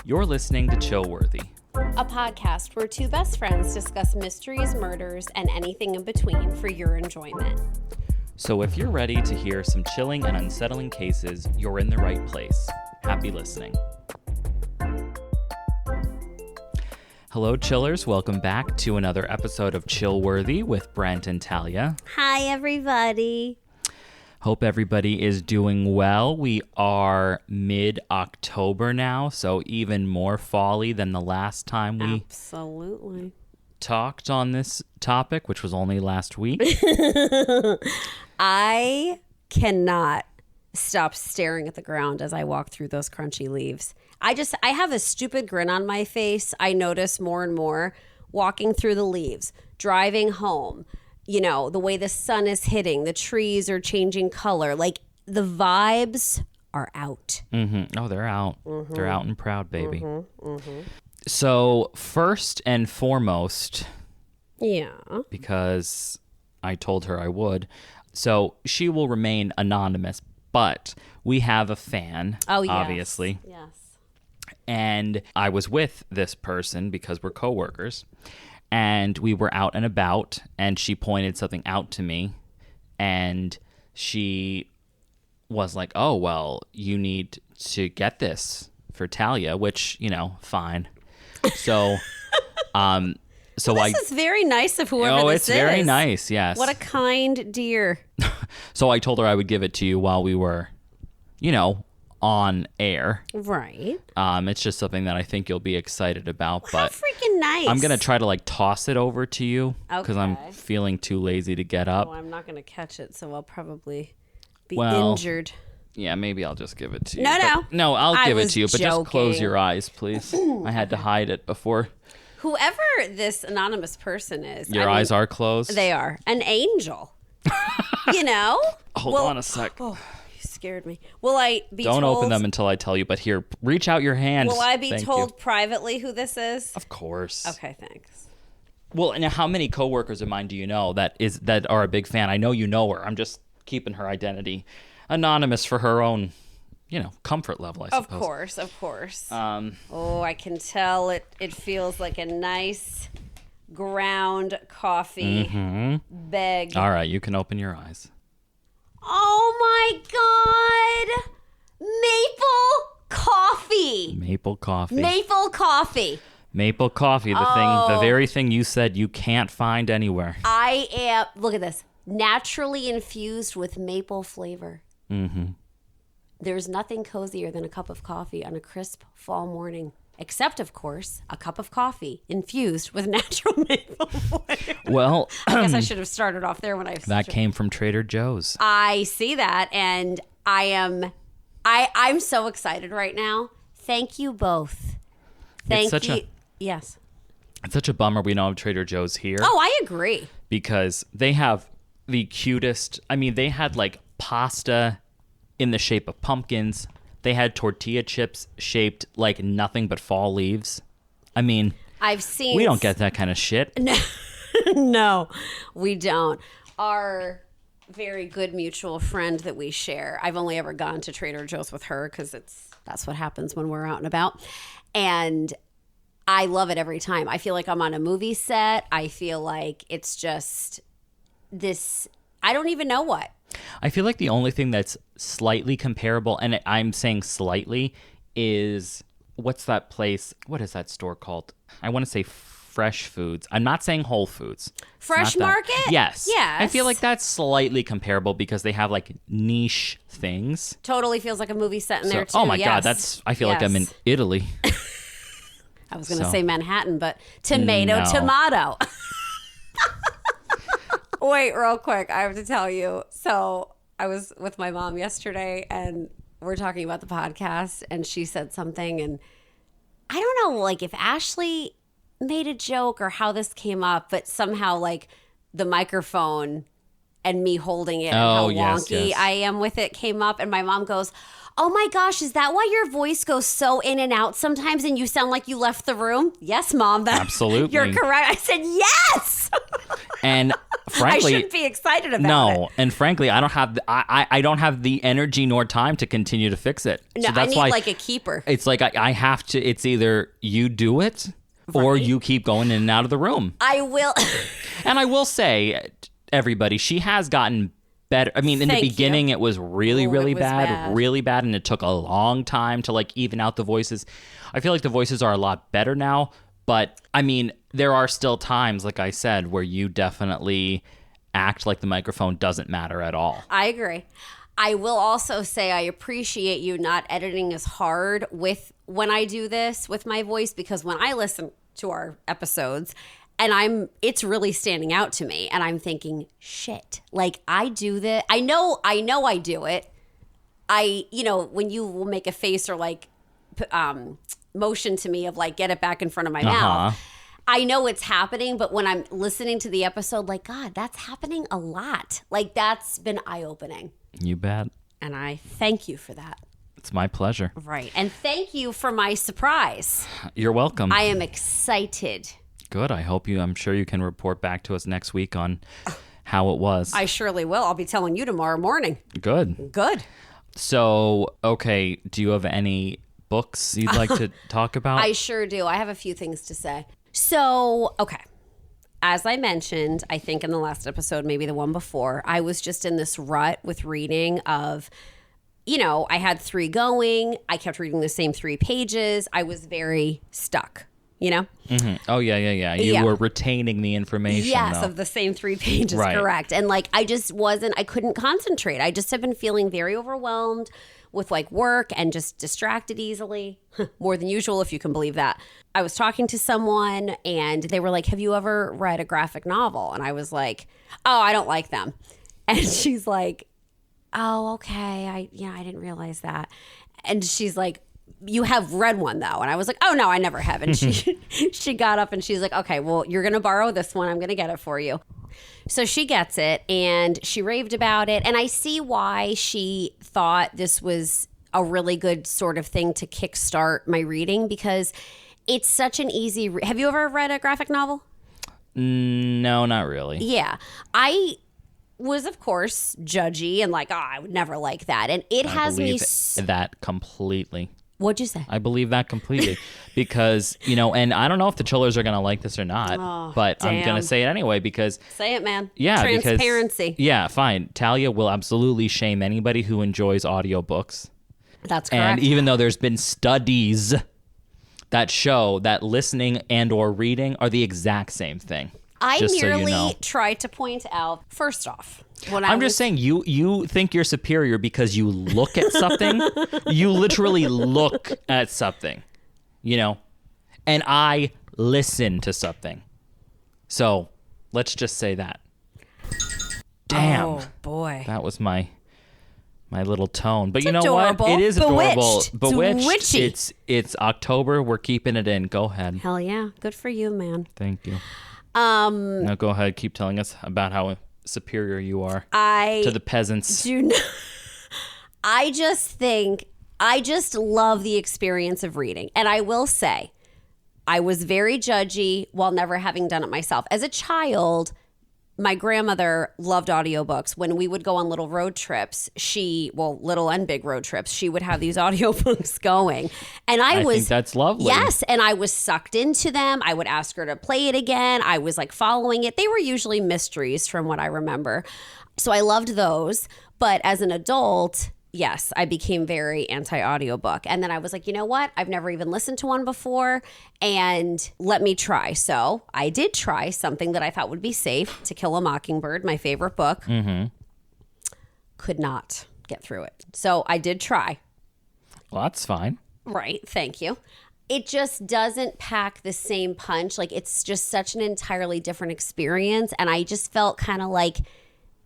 You're listening to Chillworthy, a podcast where two best friends discuss mysteries, murders, and anything in between for your enjoyment. So if you're ready to hear some chilling and unsettling cases, you're in the right place. Happy listening. Hello, chillers. Welcome back to another episode of Chillworthy with Brent and Talia. Hi, everybody. Hope everybody is doing well. We are mid-October now, so even more fall-y than the last time we absolutely talked on this topic, which was only last week. I cannot stop staring at the ground as I walk through those crunchy leaves. I have a stupid grin on my face. I notice more and more walking through the leaves, driving home. You know, the way the sun is hitting, the trees are changing color. Like, the vibes are out. Mm-hmm. Oh, they're out. Mm-hmm. They're out and proud, baby. Mm-hmm. Mm-hmm. So, first and foremost, yeah, because I told her I would, so she will remain anonymous, but we have a fan, obviously. Yes. And I was with this person because we're coworkers. And we were out and about, and she pointed something out to me, and she was like, oh, well, you need to get this for Talia, which, you know, fine. So, this is very nice of whoever this is. Oh, it's very nice, yes. What a kind dear. So I told her I would give it to you while we were, you know, on air. Right. It's just something that I think you'll be excited about. How but freaking nice. I'm going to try to toss it over to you because I'm feeling too lazy to get up. Oh, I'm not going to catch it, so I'll probably be injured. Yeah, maybe I'll just give it to you. No, I'll give it to you, but joking. just close your eyes, please. I had to hide it before. Whoever this anonymous person is. Your eyes are closed? They are. An angel. You know? Hold on a sec. Oh. Scared me. Will I be Don't told? open them until I tell you, but here, reach out your hand. Will I be told privately who this is? Of course. Okay, thanks. Well, and how many coworkers of mine do you know that are a big fan? I know you know her. I'm just keeping her identity anonymous for her own, you know, comfort level, I suppose. Of course. I can tell it feels like a nice ground coffee bag. All right, you can open your eyes. Oh my God! Maple coffee. Maple coffee. Maple coffee. The very thing you said you can't find anywhere. Look at this. Naturally infused with maple flavor. Mm-hmm. There's nothing cozier than a cup of coffee on a crisp fall morning. Except, of course, a cup of coffee infused with natural maple flavor. Well, I guess I should have started off there when I... That came from Trader Joe's. I see that, and I'm so excited right now. Thank you both. Yes. It's such a bummer we don't have Trader Joe's here. Oh, I agree. Because they have the cutest... I mean, they had, pasta in the shape of pumpkins. They had tortilla chips shaped like nothing but fall leaves. I mean, we don't get that kind of shit. No, we don't. Our very good mutual friend that we share, I've only ever gone to Trader Joe's with her because that's what happens when we're out and about. And I love it every time. I feel like I'm on a movie set. I feel like it's just this, I don't even know what. I feel like the only thing that's slightly comparable, and I'm saying slightly, is what's that place? What is that store called? I want to say Fresh Foods. I'm not saying Whole Foods. Fresh Market? Yes. I feel like that's slightly comparable because they have niche things. Totally feels like a movie set in there too. Oh my God, I feel like I'm in Italy. I was going to say Manhattan, but tomato. Wait, real quick. I have to tell you. So I was with my mom yesterday and we're talking about the podcast and she said something and I don't know if Ashley made a joke or how this came up, but somehow the microphone and me holding it and how wonky I am with it came up and my mom goes, oh my gosh, is that why your voice goes so in and out sometimes and you sound like you left the room? Yes, Mom. Absolutely. You're correct. I said yes. And frankly, I shouldn't be excited about it. No, and frankly, I don't have the energy nor time to continue to fix it. No, so that's I need why like a keeper. it's like I have to. It's either you do it or you keep going in and out of the room. I will. And I will say, everybody, she has gotten better. I mean, in the beginning, it was really, really bad, really bad, and it took a long time to like even out the voices. I feel like the voices are a lot better now, but I mean, there are still times, like I said, where you definitely act like the microphone doesn't matter at all. I agree. I will also say I appreciate you not editing as hard with when I do this with my voice, because when I listen to our episodes and it's really standing out to me and I'm thinking, shit, like I do this. I know I do it. When you will make a face or like motion to me of like, get it back in front of my mouth. I know it's happening, but when I'm listening to the episode, like, God, that's happening a lot. Like, that's been eye-opening. You bet. And I thank you for that. It's my pleasure. Right. And thank you for my surprise. You're welcome. I am excited. Good. I'm sure you can report back to us next week on how it was. I surely will. I'll be telling you tomorrow morning. Good. So, okay, do you have any books you'd like to talk about? I sure do. I have a few things to say. So, okay. As I mentioned, I think in the last episode, maybe the one before, I was just in this rut with reading of, I had 3 going. I kept reading the same 3 pages. I was very stuck, Mm-hmm. Oh, yeah. You were retaining the information. Yes, though. of the same 3 pages, right. Correct. And like, I couldn't concentrate. I just have been feeling very overwhelmed with like work and just distracted easily, more than usual, if you can believe that. I was talking to someone and they were like, have you ever read a graphic novel? And I was like, oh, I don't like them. And she's like, oh, okay. I didn't realize that. And she's like, you have read one though. And I was like, oh no, I never have. And she got up and she's like, okay, well, you're going to borrow this one. I'm going to get it for you. So she gets it and she raved about it. And I see why she thought this was a really good sort of thing to kickstart my reading, because it's such an easy... Have you ever read a graphic novel? No, not really. Yeah. I was, of course, judgy and like, oh, I would never like that. And it has me... that completely. What'd you say? I believe that completely because, and I don't know if the chillers are going to like this or not, but damn. I'm going to say it anyway because... Say it, man. Yeah, transparency. Yeah, fine. Talia will absolutely shame anybody who enjoys audiobooks. That's correct. And even though there's been studies that show that listening and or reading are the exact same thing. I merely tried to point out, first off... I'm just saying, you think you're superior because you look at something. You literally look at something, and I listen to something. So let's just say that. Damn. Oh, boy. That was my little tone. But it's you know adorable. What? It is adorable. Bewitched. It's witchy. It's October. We're keeping it in. Go ahead. Hell yeah. Good for you, man. Thank you. Now go ahead. Keep telling us about how superior you are to the peasants. I just love the experience of reading. And I will say, I was very judgy while never having done it myself. As a child, my grandmother loved audiobooks. When we would go on little road trips, little and big road trips, she would have these audiobooks going. And I think that's lovely. Yes. And I was sucked into them. I would ask her to play it again. I was like following it. They were usually mysteries from what I remember. So I loved those. But as an adult, yes, I became very anti-audiobook. And then I was like, you know what? I've never even listened to one before. And let me try. So I did try something that I thought would be safe, To Kill a Mockingbird, my favorite book. Mm-hmm. Could not get through it. So I did try. Well, that's fine. Right. Thank you. It just doesn't pack the same punch. Like, it's just such an entirely different experience. And I just felt kind of like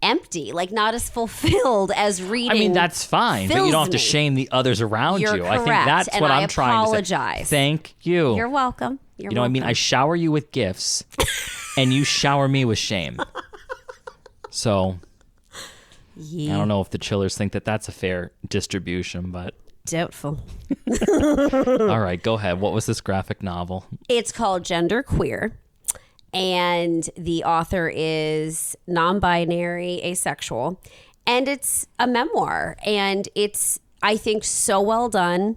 empty, like not as fulfilled as reading. I mean, that's fine, but you don't have to shame the others around you. Correct. I think that's and what I'm trying to say. Thank you. You're welcome. You're welcome. What I mean? I shower you with gifts and you shower me with shame. So I don't know if the chillers think that that's a fair distribution, but doubtful. All right, go ahead. What was this graphic novel? It's called Gender Queer. And the author is non-binary, asexual. And it's a memoir. And it's, I think, so well done.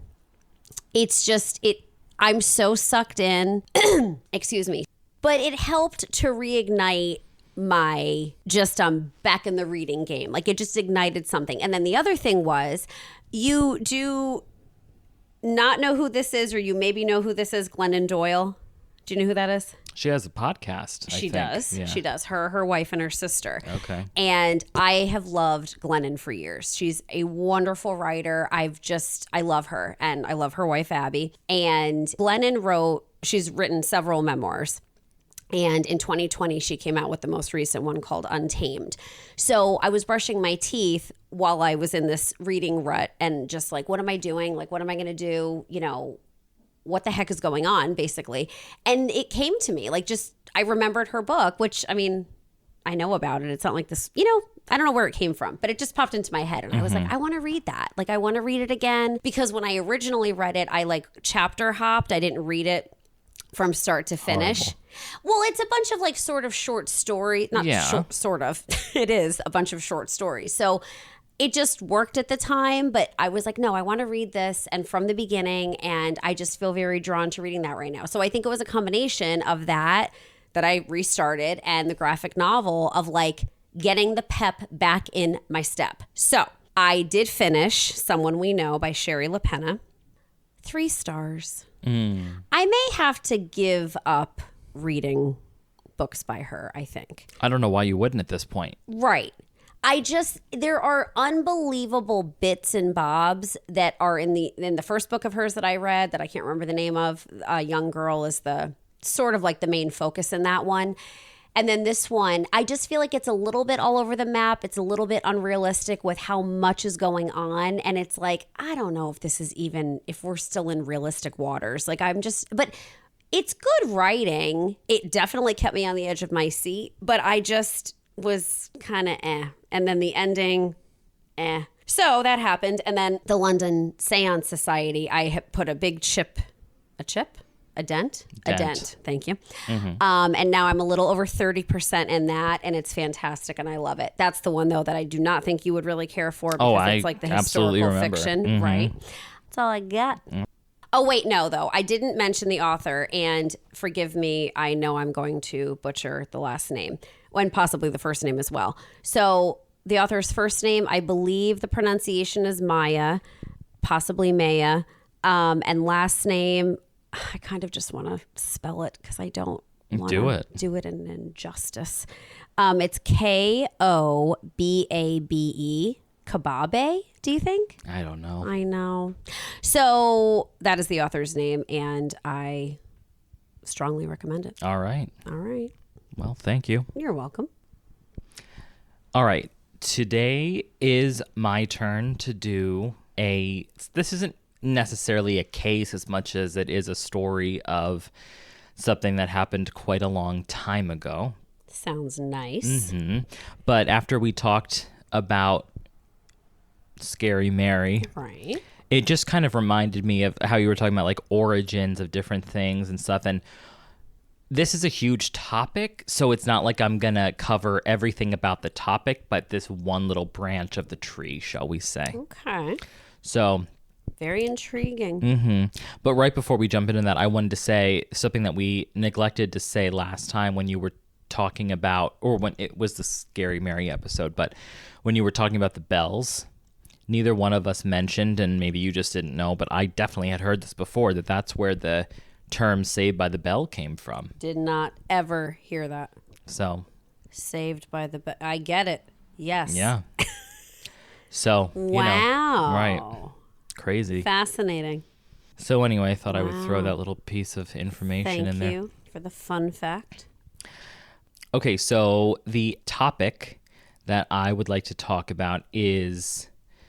It's just, I'm so sucked in. Excuse me. But it helped to reignite I'm back in the reading game. Like it just ignited something. And then the other thing was, you do not know who this is, or you maybe know who this is, Glennon Doyle. Do you know who that is? She has a podcast. She I think. does. Yeah. She does. Her wife and her sister. Okay. And I have loved Glennon for years. She's a wonderful writer. I love her, and I love her wife, Abby. And Glennon she's written several memoirs. And in 2020, she came out with the most recent one called Untamed. So I was brushing my teeth while I was in this reading rut and just like, what am I doing? Like, what am I going to do? You know, what the heck is going on, basically? And it came to me, like, I remembered her book, which, I mean, I know about it. It's not like this, I don't know where it came from, but it just popped into my head. And I was like, I want to read that. Like, I want to read it again. Because when I originally read it, I like chapter hopped. I didn't read it from start to finish. Horrible. Well, it's a bunch of like sort of short story, not sort of. It is a bunch of short stories. So it just worked at the time, but I was like, no, I want to read this and from the beginning, and I just feel very drawn to reading that right now. So I think it was a combination of that I restarted, and the graphic novel of like getting the pep back in my step. So I did finish Someone We Know by Sherry LaPenna. 3 stars. I may have to give up reading books by her, I think. I don't know why you wouldn't at this point. Right. There are unbelievable bits and bobs that are in the first book of hers that I read that I can't remember the name of. A Young Girl is the sort of like the main focus in that one. And then this one, I just feel like it's a little bit all over the map. It's a little bit unrealistic with how much is going on. And it's like, I don't know if we're still in realistic waters. Like but it's good writing. It definitely kept me on the edge of my seat, but I just was kind of And then the ending, So that happened. And then the London Seance Society, I had put a big a dent. Thank you. And now I'm a little over 30% in that, and it's fantastic, and I love it. That's the one, though, that I do not think you would really care for because it's like the historical fiction, right? That's all I got. Oh, wait, no, though. I didn't mention the author, and forgive me, I know I'm going to butcher the last name, and possibly the first name as well. So the author's first name, I believe the pronunciation is Maya, possibly Maya, and last name, I kind of just want to spell it because I don't want to do it an injustice. It's Kobabe, Kababe, do you think? I don't know. I know. So that is the author's name, and I strongly recommend it. All right. Well, thank you. You're welcome. All right. Today is my turn to do this isn't necessarily a case as much as it is a story of something that happened quite a long time ago. Sounds nice. But after we talked about Scary Mary, right, it just kind of reminded me of how you were talking about like origins of different things and stuff. And this is a huge topic, so it's not like I'm going to cover everything about the topic, but this one little branch of the tree, shall we say. Okay. So very intriguing. But right before we jump into that, I wanted to say something that we neglected to say last time when you were talking about, or when it was the Scary Mary episode, but when you were talking about the bells, neither one of us mentioned, and maybe you just didn't know, but I definitely had heard this before, that's where the term Saved by the Bell came from. Did not ever hear that. So. Saved by the Bell. I get it. Yes. Yeah. So, wow. Right. Crazy. Fascinating. So anyway, I thought I would throw that little piece of information in there. Thank you for the fun fact. Okay, so the topic that I would like to talk about is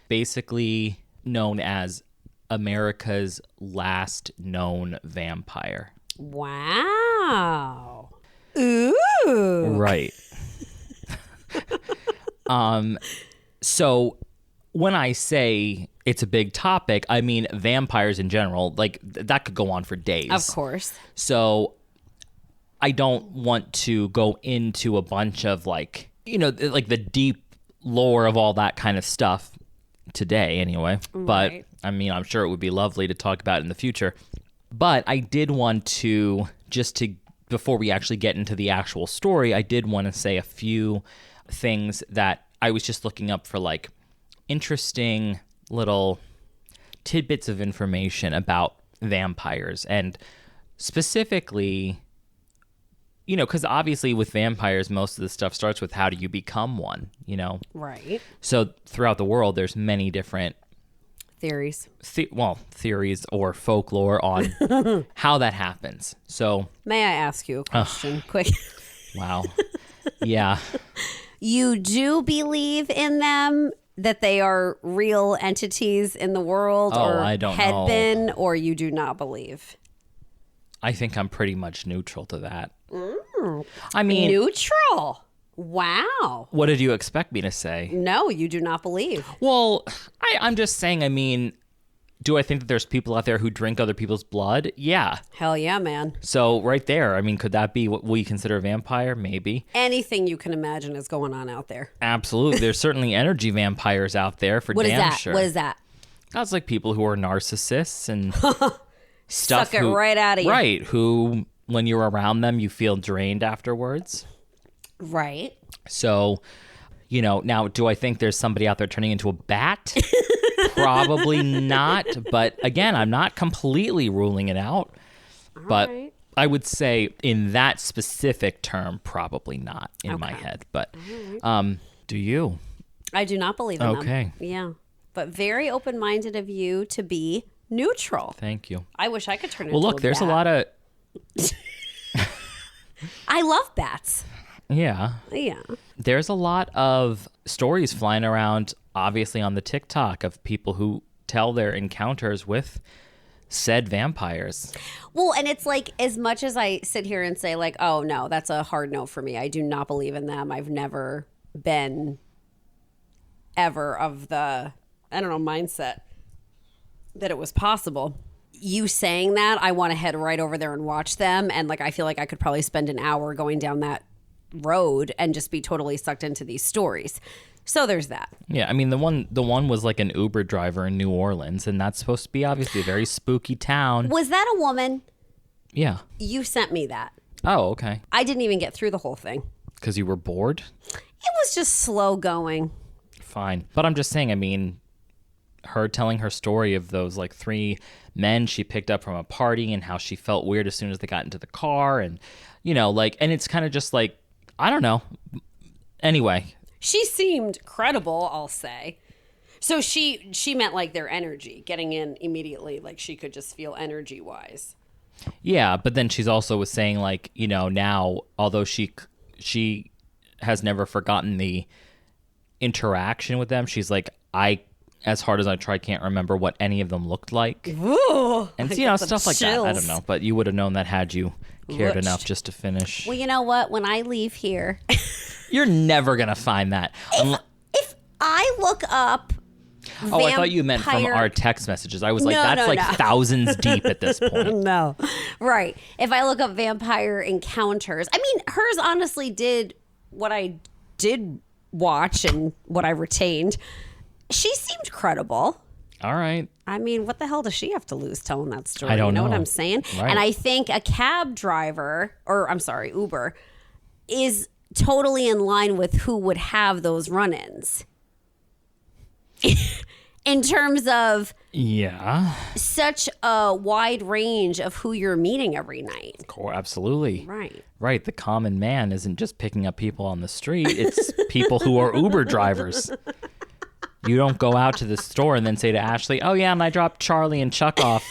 basically known as America's last known vampire. Wow. Ooh. Right. So when I say it's a big topic, I mean vampires in general. Like that could go on for days. Of course. So I don't want to go into a bunch of like, like the deep lore of all that kind of stuff today anyway. But Right. I mean, I'm sure it would be lovely to talk about in the future. But I did want to, before we actually get into the actual story, I did want to say a few things that I was just looking up for, like, interesting little tidbits of information about vampires. And specifically, because obviously with vampires, most of the stuff starts with how do you become one, Right. So throughout the world, there's many different Theories. theories or folklore on how that happens. So, May I ask you a question quick? wow. Yeah. You do believe in them, that they are real entities in the world, or I don't had know. been, or you do not believe? I think I'm pretty much neutral to that. I mean, Neutral. Wow. what did you expect me to say? No, you do not believe. Well, I'm just saying, I mean, do I think that there's people out there who drink other people's blood? Yeah. Hell yeah, man. So right there, I mean, could that be what we consider a vampire? Maybe. Anything you can imagine is going on out there. Absolutely. There's certainly energy vampires out there for What is damn that? sure. What is that? That's like people who are narcissists and stuff. Suck it right out of you. Right. Who, when you're around them, you feel drained afterwards. Right. So, now do I think there's somebody out there turning into a bat? Probably not. But again, I'm not completely ruling it out. But right. I would say in that specific term, probably not in my head. But do you? I do not believe in them. Okay. Yeah. But very open-minded of you to be neutral. Thank you. I wish I could turn into Well, look, there's a bat. lot of... I love bats. Yeah. Yeah. There's a lot of stories flying around, obviously, on the TikTok of people who tell their encounters with said vampires. Well, and it's like, as much as I sit here and say, like, oh, no, that's a hard no for me. I do not believe in them. I've never been ever of the, mindset that it was possible. You saying that, I want to head right over there and watch them. And, like, I feel like I could probably spend an hour going down that road and just be totally sucked into these stories. So there's that. Yeah, I mean, the one was like an Uber driver in New Orleans, and that's supposed to be obviously a very spooky town. Was that a woman? Yeah. You sent me that. Oh, okay. I didn't even get through the whole thing. Because you were bored? It was just slow going. Fine. But I'm just saying, I mean, her telling her story of those like 3 men she picked up from a party and how she felt weird as soon as they got into the car, and and it's kind of just like, I don't know. Anyway. She seemed credible, I'll say. So she meant like their energy, getting in immediately, like she could just feel energy-wise. Yeah, but then she's also was saying like, now, although she has never forgotten the interaction with them, she's like, as hard as I try, can't remember what any of them looked like. Ooh, And I stuff like that. I don't know, but you would have known that had you cared Rooched. enough just to finish. Well, you know what? When I leave here, You're never going to find that. if I look up I thought you meant from vampire- our text messages. I was like, No, that's no, like no. thousands deep at this point. No. Right. If I look up vampire encounters, I mean, hers honestly did what I did watch and what I retained. She seemed credible. All right. I mean, what the hell does she have to lose telling that story? I don't You know what know. I'm saying? Right. And I think a cab driver, or I'm sorry, Uber, is totally in line with who would have those run-ins. In terms of Yeah. such a wide range of who you're meeting every night. Absolutely. Right. Right. The common man isn't just picking up people on the street. It's people who are Uber drivers. You don't go out to the store and then say to Ashley, oh, yeah, and I dropped Charlie and Chuck off.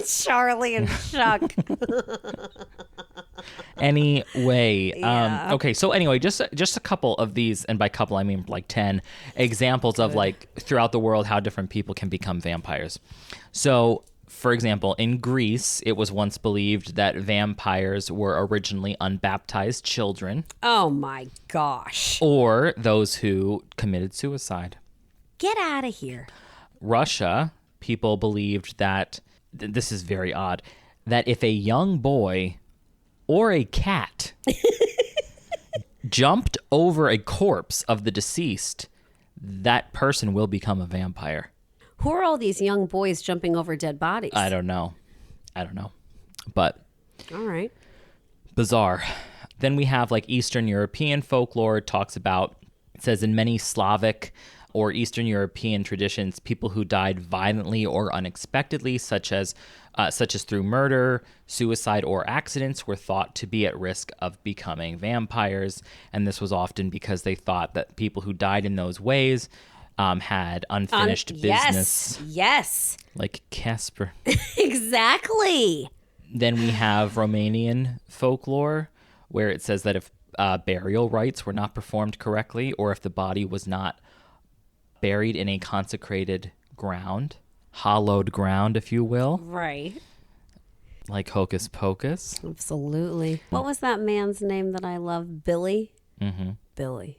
Charlie and Chuck. Anyway, Yeah. okay. So anyway, just a couple of these, and by couple I mean like 10 examples of like throughout the world how different people can become vampires. So, for example, in Greece, it was once believed that vampires were originally unbaptized children Oh my gosh. or those who committed suicide. Get out of here. Russia, people believed that this is very odd, that if a young boy or a cat jumped over a corpse of the deceased, that person will become a vampire. Who are all these young boys jumping over dead bodies? I don't know. But All right. bizarre. Then we have like Eastern European folklore. It talks about, it says in many Slavic or Eastern European traditions, people who died violently or unexpectedly, such as through murder, suicide, or accidents, were thought to be at risk of becoming vampires. And this was often because they thought that people who died in those ways had unfinished business. Yes. Like Casper. Exactly. Then we have Romanian folklore, where it says that if burial rites were not performed correctly, or if the body was not buried in a consecrated ground, hallowed ground, if you will. Right. Like Hocus Pocus. Absolutely. What was that man's name that I love? Billy? Mm-hmm. Billy.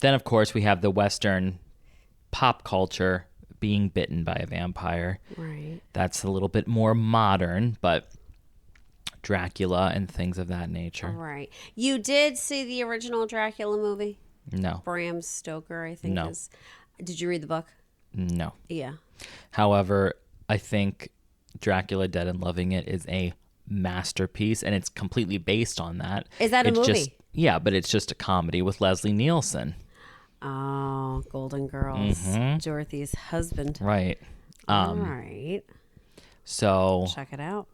Then, of course, we have the Western pop culture, being bitten by a vampire. Right. That's a little bit more modern, but Dracula and things of that nature. Right. You did see the original Dracula movie? No. Bram Stoker, I think. No. Did you read the book? No. Yeah. However, I think Dracula Dead and Loving It is a masterpiece, and it's completely based on that. Is that a movie? Yeah, but it's just a comedy with Leslie Nielsen. Oh, Golden Girls. Mm-hmm. Dorothy's husband. Right. All right. So Check it out.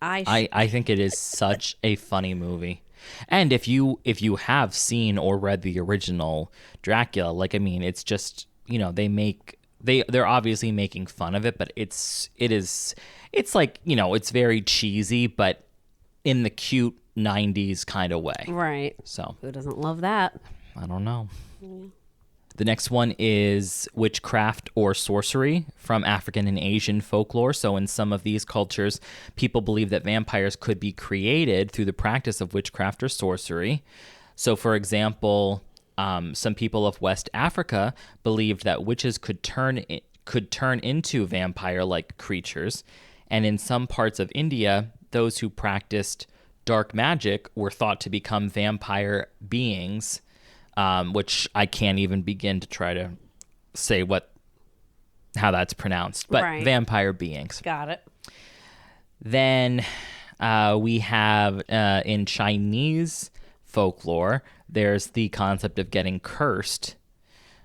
I think it is such a funny movie. And if you have seen or read the original Dracula, like, I mean, it's just, they're obviously making fun of it, but it's like, it's very cheesy, but in the cute 90s kind of way. Right. So Who doesn't love that? I don't know. Yeah. The next one is witchcraft or sorcery from African and Asian folklore. So in some of these cultures, people believe that vampires could be created through the practice of witchcraft or sorcery. So, for example, some people of West Africa believed that witches could turn into vampire-like creatures. And in some parts of India, those who practiced dark magic were thought to become vampire beings, which I can't even begin to try to say how that's pronounced, but right. Vampire beings. Got it. Then we have in Chinese folklore, there's the concept of getting cursed.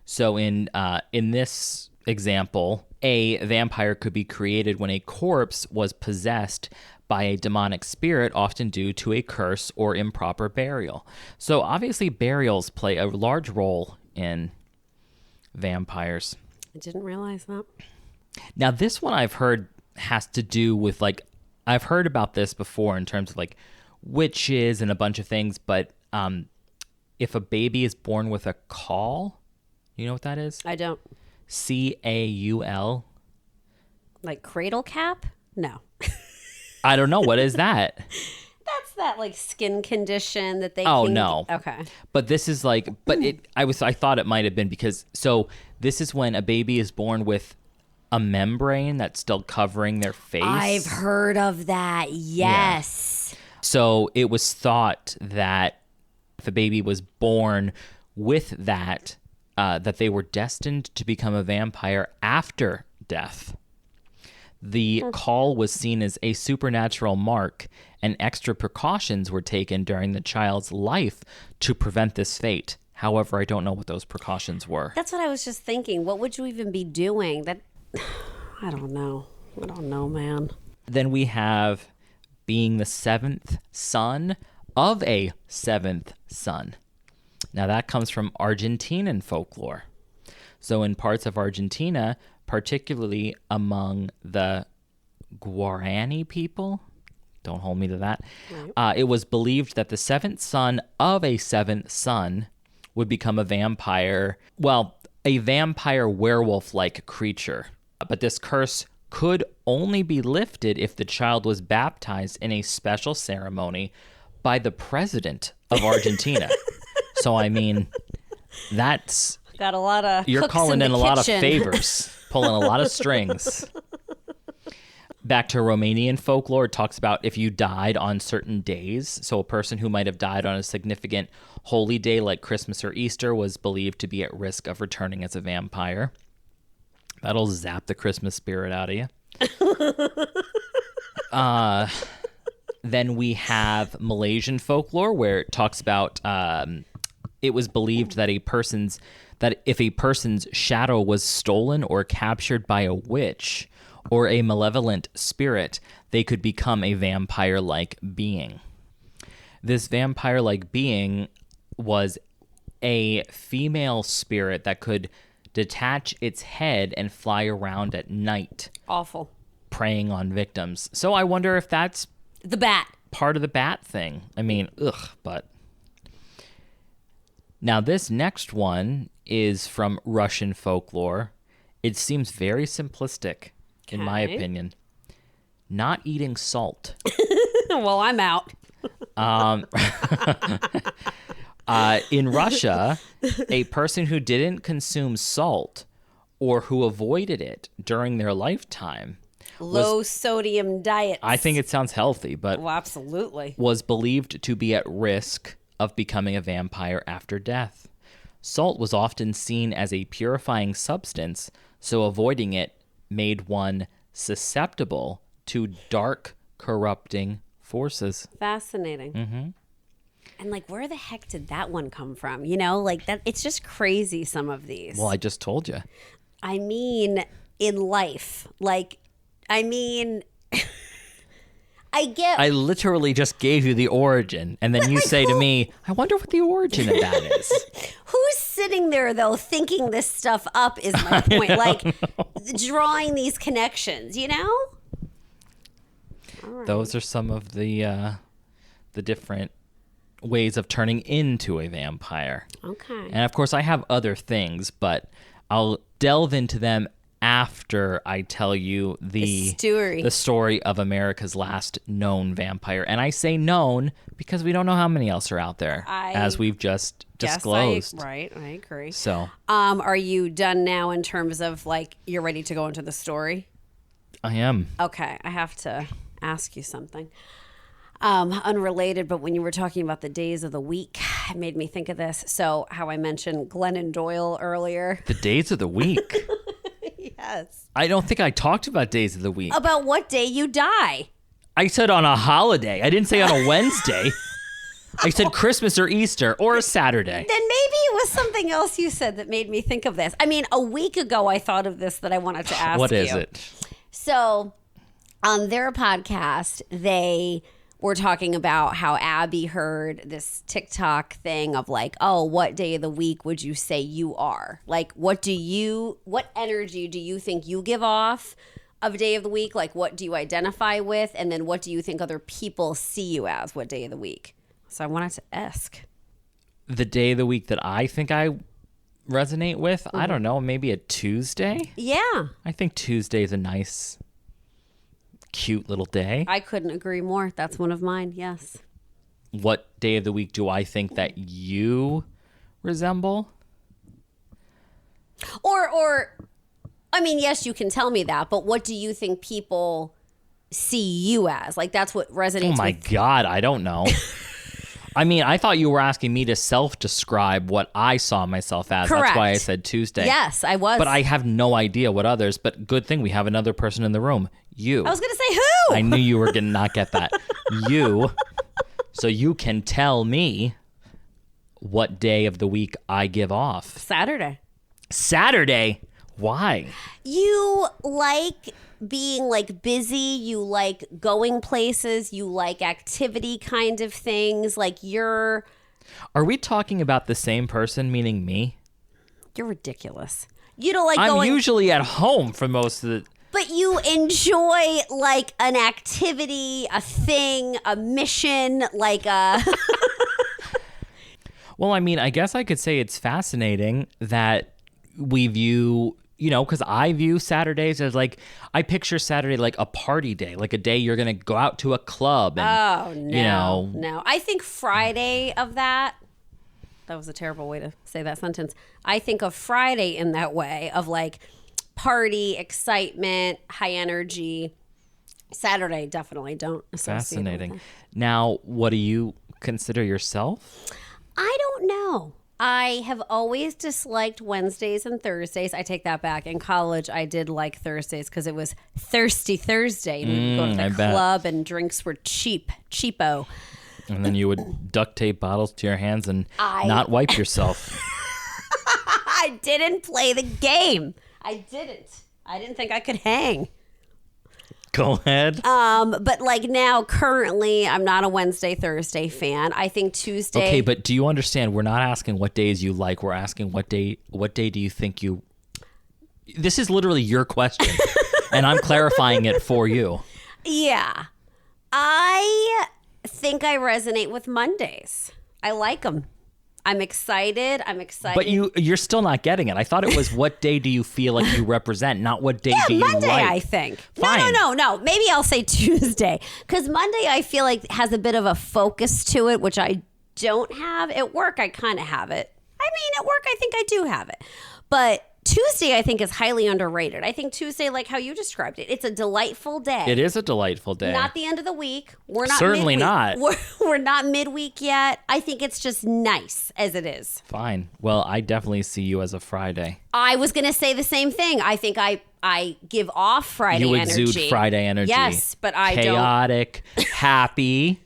So in this example, a vampire could be created when a corpse was possessed by a demonic spirit, often due to a curse or improper burial. So obviously burials play a large role in vampires. I didn't realize that. Now this one I've heard has to do with, like, I've heard about this before in terms of like witches and a bunch of things, but if a baby is born with a caul, you know what that is? I don't. Caul. Like cradle cap? No. I don't know. What is that? That's that like skin condition that they no. Okay. But this is like, I thought it might have been because, so this is when a baby is born with a membrane that's still covering their face. I've heard of that. Yes. Yeah. So it was thought that if a baby was born with that, that they were destined to become a vampire after death. The caul was seen as a supernatural mark, and extra precautions were taken during the child's life to prevent this fate. However, I don't know what those precautions were. That's what I was just thinking. What would you even be doing? That I don't know. I don't know, man. Then we have being the seventh son of a seventh son. Now that comes from Argentinian folklore. So in parts of Argentina, particularly among the Guarani people, don't hold me to that, right. It was believed that the seventh son of a seventh son would become a vampire, a vampire werewolf-like creature. But this curse could only be lifted if the child was baptized in a special ceremony by the president of Argentina. So, I mean, that's... Got a lot of You're cooks calling in a kitchen. lot of favors, pulling a lot of strings. back to Romanian folklore, it talks about if you died on certain days. So a person who might have died on a significant holy day like Christmas or Easter was believed to be at risk of returning as a vampire. That'll zap the Christmas spirit out of you. Then we have Malaysian folklore where it talks about it was believed that if a person's shadow was stolen or captured by a witch or a malevolent spirit, they could become a vampire-like being. This vampire-like being was a female spirit that could detach its head and fly around at night. Awful. Preying on victims. So I wonder if that's the bat. Part of the bat thing. I mean, but. Now this next one is from Russian folklore. It seems very simplistic, in my opinion. Not eating salt. Well, I'm out. In Russia, a person who didn't consume salt or who avoided it during their lifetime low sodium diet. I think it sounds healthy, but absolutely was believed to be at risk of becoming a vampire after death. Salt was often seen as a purifying substance, so avoiding it made one susceptible to dark, corrupting forces. Fascinating. Mm-hmm. And like, where the heck did that one come from? You know, like that. It's just crazy. Some of these. Well, I just told you. I mean, in life, like. I mean, I literally just gave you the origin, and then you say to me, I wonder what the origin of that is. Who's sitting there, though, thinking this stuff up is my point. Like, drawing these connections, you know? Right. Those are some of the different ways of turning into a vampire. Okay. And, of course, I have other things, but I'll delve into them after I tell you the story of America's last known vampire. And I say known because we don't know how many else are out there, as we've just disclosed. Right, I agree. So, are you done now in terms of, like, you're ready to go into the story? I am. Okay, I have to ask you something. Unrelated, but when you were talking about the days of the week, it made me think of this. So, how I mentioned Glennon Doyle earlier. The days of the week? Yes. I don't think I talked about days of the week. About what day you die. I said on a holiday. I didn't say on a Wednesday. I said Christmas or Easter or a Saturday. Then maybe it was something else you said that made me think of this. I mean, a week ago I thought of this that I wanted to ask you. What is it? So, on their podcast, they were talking about how Abby heard this TikTok thing of like, oh, what day of the week would you say you are? Like, what energy do you think you give off of day of the week? Like, what do you identify with? And then what do you think other people see you as? What day of the week? So I wanted to ask. The day of the week that I think I resonate with, I don't know, maybe a Tuesday? Yeah. I think Tuesday is a nice, cute little day. I couldn't agree more. That's one of mine, yes. What day of the week do I think that you resemble? Or I mean, yes, you can tell me that, but what do you think people see you as? Like, that's what resonates with. Oh my God, I don't know. I mean, I thought you were asking me to self-describe what I saw myself as. Correct. That's why I said Tuesday. Yes, I was. But I have no idea what others, but good thing we have another person in the room. You. I was going to say who? I knew you were going to not get that. You. So you can tell me what day of the week I give off. Saturday. Saturday? Why? You like being like busy, you like going places, you like activity kind of things, like you're... Are we talking about the same person, meaning me? You're ridiculous. You don't like I'm usually at home for most of the... But you enjoy like an activity, a thing, a mission, like a... Well, I mean, I guess I could say it's fascinating that we view... You know, because I view Saturdays as like, I picture Saturday like a party day, like a day you're going to go out to a club. And, No. I think Friday of that was a terrible way to say that sentence. I think of Friday in that way of like party, excitement, high energy. Saturday, definitely don't associate Fascinating. with Now, what do you consider yourself? I don't know. I have always disliked Wednesdays and Thursdays. I take that back. In college, I did like Thursdays because it was Thirsty Thursday. And we'd go to the club and drinks were cheapo. And then you would duct tape bottles to your hands and not wipe yourself. I didn't play the game. I didn't think I could hang. Go ahead. But like now, currently, I'm not a Wednesday, Thursday fan. I think Tuesday. Okay, but do you understand? We're not asking what days you like. We're asking what day do you think you. This is literally your question, and I'm clarifying it for you. Yeah, I think I resonate with Mondays. I like them. I'm excited. But you're still not getting it. I thought it was what day do you feel like you represent, not what day do you Monday, like. I think. Fine. No. Maybe I'll say Tuesday. Because Monday I feel like has a bit of a focus to it, which I don't have. At work, I kind of have it. I mean, at work, I think I do have it. But Tuesday, I think, is highly underrated. I think Tuesday, like how you described it, it's a delightful day. It is a delightful day. Not the end of the week. We're not Certainly midweek. not. We're not midweek yet. I think it's just nice as it is. Fine. Well, I definitely see you as a Friday. I was going to say the same thing. I think I give off Friday energy. You exude Friday energy. Yes, but I don't. Chaotic, happy.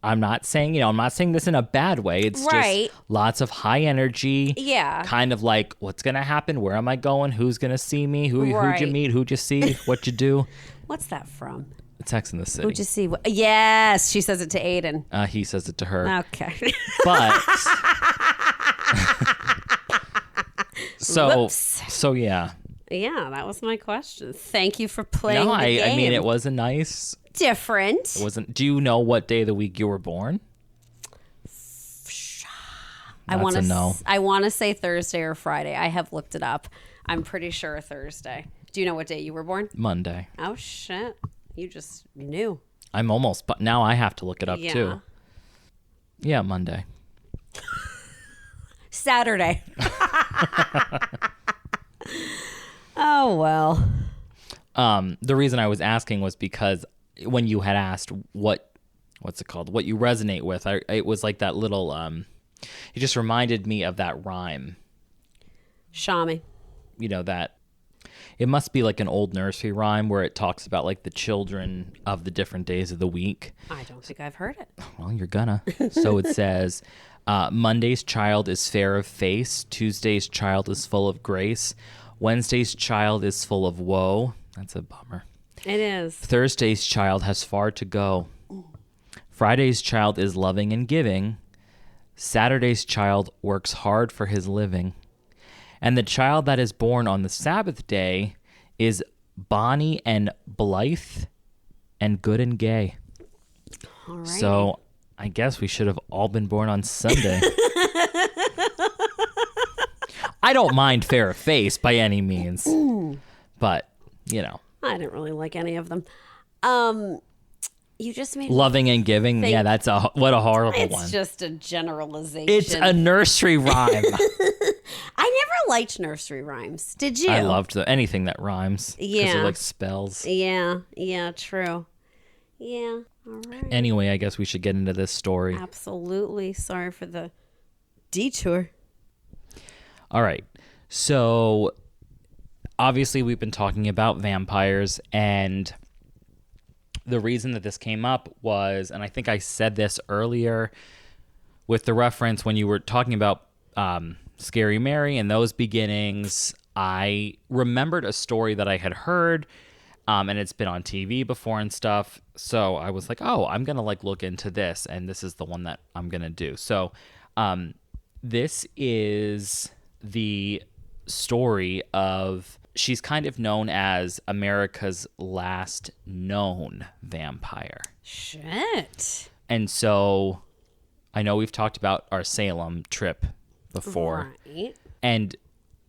I'm not saying this in a bad way. It's just lots of high energy. Yeah. Kind of like, what's going to happen? Where am I going? Who's going to see me? Who'd you meet? Who'd you see? What'd you do? What's that from? Sex in the City. Who'd you see? Yes, she says it to Aiden. He says it to her. Okay. But so yeah. Yeah, that was my question. Thank you for playing the game. I mean, it was a nice... Different. It wasn't. Do you know what day of the week you were born? I want to say Thursday or Friday. I have looked it up. I'm pretty sure Thursday. Do you know what day you were born? Monday. Oh shit! You just knew. I'm almost, but now I have to look it up too. Yeah, Monday. Saturday. Oh well. The reason I was asking was because when you had asked what's it called, what you resonate with, it was like that little it just reminded me of that rhyme. Shami. You know, that it must be like an old nursery rhyme where it talks about like the children of the different days of the week. I don't think I've heard it. Well, you're gonna. So it says, Monday's child is fair of face, Tuesday's child is full of grace, Wednesday's child is full of woe. That's a bummer. It is. Thursday's child has far to go. Friday's child is loving and giving. Saturday's child works hard for his living. And the child that is born on the Sabbath day is bonny and blithe and good and gay. Alrighty. So I guess we should have all been born on Sunday. I don't mind fair of face by any means. But, you know. I didn't really like any of them. You just made loving and giving. Yeah, that's what a horrible one. It's just a generalization. It's a nursery rhyme. I never liked nursery rhymes. Did you? I loved anything that rhymes. Yeah. Because they're like spells. Yeah, true. Yeah, all right. Anyway, I guess we should get into this story. Absolutely. Sorry for the detour. All right. So obviously we've been talking about vampires, and the reason that this came up was, and I think I said this earlier with the reference when you were talking about Scary Mary and those beginnings, I remembered a story that I had heard, and it's been on TV before and stuff. So I was like, oh, I'm going to like look into this, and this is the one that I'm going to do. So this is the story of, she's kind of known as America's last known vampire. Shit. And so I know we've talked about our Salem trip before. Right. And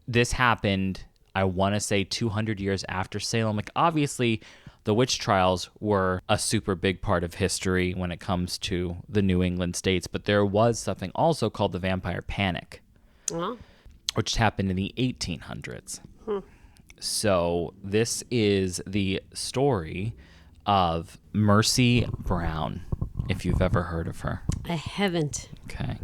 this happened, I want to say 200 years after Salem. Like, obviously, the witch trials were a super big part of history when it comes to the New England states. But there was something also called the Vampire Panic, which happened in the 1800s. So this is the story of Marcy Brown, if you've ever heard of her. I haven't. Okay.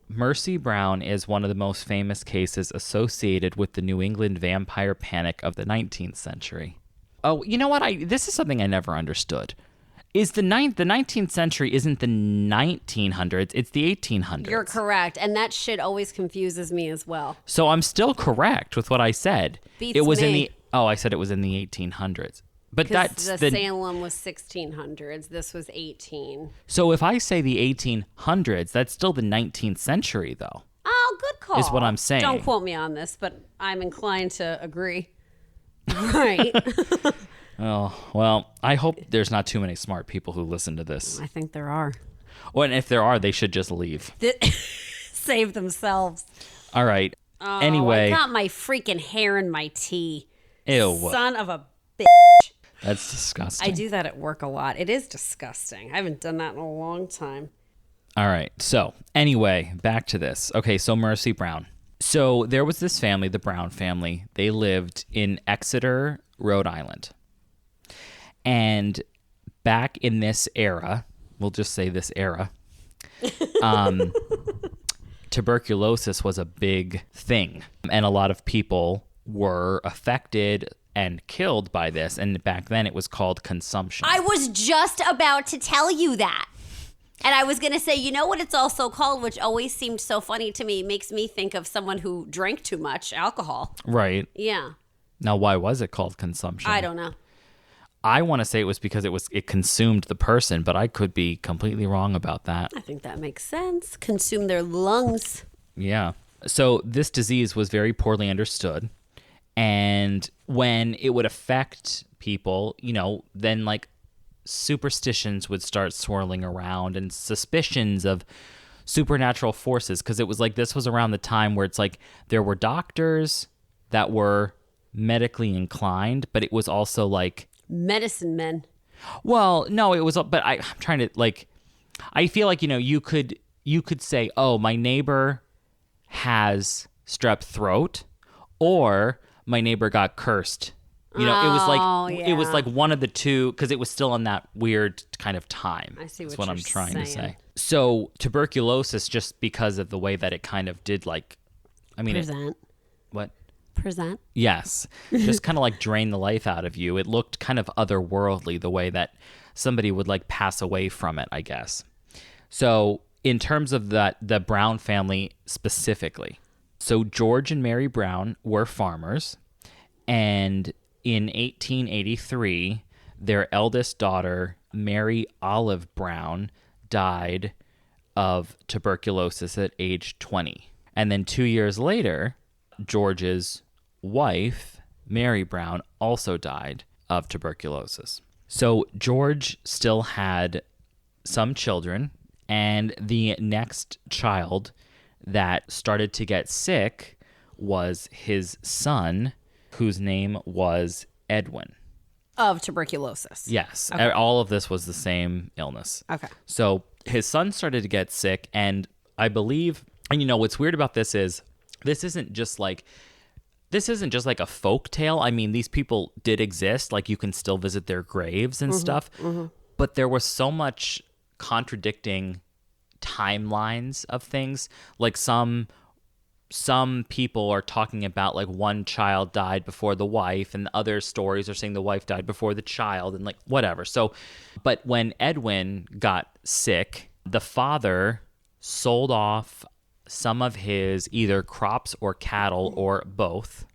Marcy Brown is one of the most famous cases associated with the New England vampire panic of the 19th century. Oh, you know what? This is something I never understood. Is the 19th century isn't the 1900s, it's the 1800s. You're correct. And that shit always confuses me as well. So I'm still correct with what I said. Beats it was me. I said it was in the 1800s. But that's the Salem was 1600s. This was 18. So if I say the 1800s, that's still the 19th century, though. Oh, good call. Is what I'm saying. Don't quote me on this, but I'm inclined to agree. Right. Oh, well, I hope there's not too many smart people who listen to this. I think there are. Well, and if there are, they should just leave. Save themselves. All right. Oh, Anyway. I got my freaking hair in my tea. Ew. Son of a bitch. That's disgusting. I do that at work a lot. It is disgusting. I haven't done that in a long time. All right. So, anyway, back to this. Okay, so Marcy Brown. So, there was this family, the Brown family. They lived in Exeter, Rhode Island. And back in this era, we'll just say this era, tuberculosis was a big thing. And a lot of people were affected and killed by this. And back then it was called consumption. I was just about to tell you that. And I was going to say, you know what it's also called, which always seemed so funny to me, makes me think of someone who drank too much alcohol. Right. Yeah. Now, why was it called consumption? I don't know. I want to say it was because it consumed the person, but I could be completely wrong about that. I think that makes sense. Consume their lungs. Yeah. So this disease was very poorly understood. And when it would affect people, then like superstitions would start swirling around and suspicions of supernatural forces. Because it was like this was around the time where it's like there were doctors that were medically inclined, but it was also like medicine men. Well, no, it was, but I'm trying to I feel like, you could say, oh, my neighbor has strep throat, or my neighbor got cursed. It was like one of the two, because it was still in that weird kind of time. I see what you're I'm trying saying. to say. So tuberculosis, just because of the way that it kind of did present. What? Present. Yes. Just kind of like drain the life out of you. It looked kind of otherworldly, the way that somebody would like pass away from it, I guess. So in terms of the Brown family specifically, so George and Mary Brown were farmers, and in 1883, their eldest daughter, Mary Olive Brown, died of tuberculosis at age 20. And then 2 years later, George's wife, Mary Brown, also died of tuberculosis. So George still had some children, and the next child that started to get sick was his son, whose name was Edwin. Of tuberculosis. Yes. Okay. All of this was the same illness. Okay. So his son started to get sick, and I believe, and what's weird about this is, this isn't just like a folk tale. I mean, these people did exist. Like, you can still visit their graves and stuff. Mm-hmm. But there was so much contradicting timelines of things. Like some people are talking about like one child died before the wife, and other stories are saying the wife died before the child, and like whatever. So, but when Edwin got sick, the father sold off some of his either crops or cattle or both,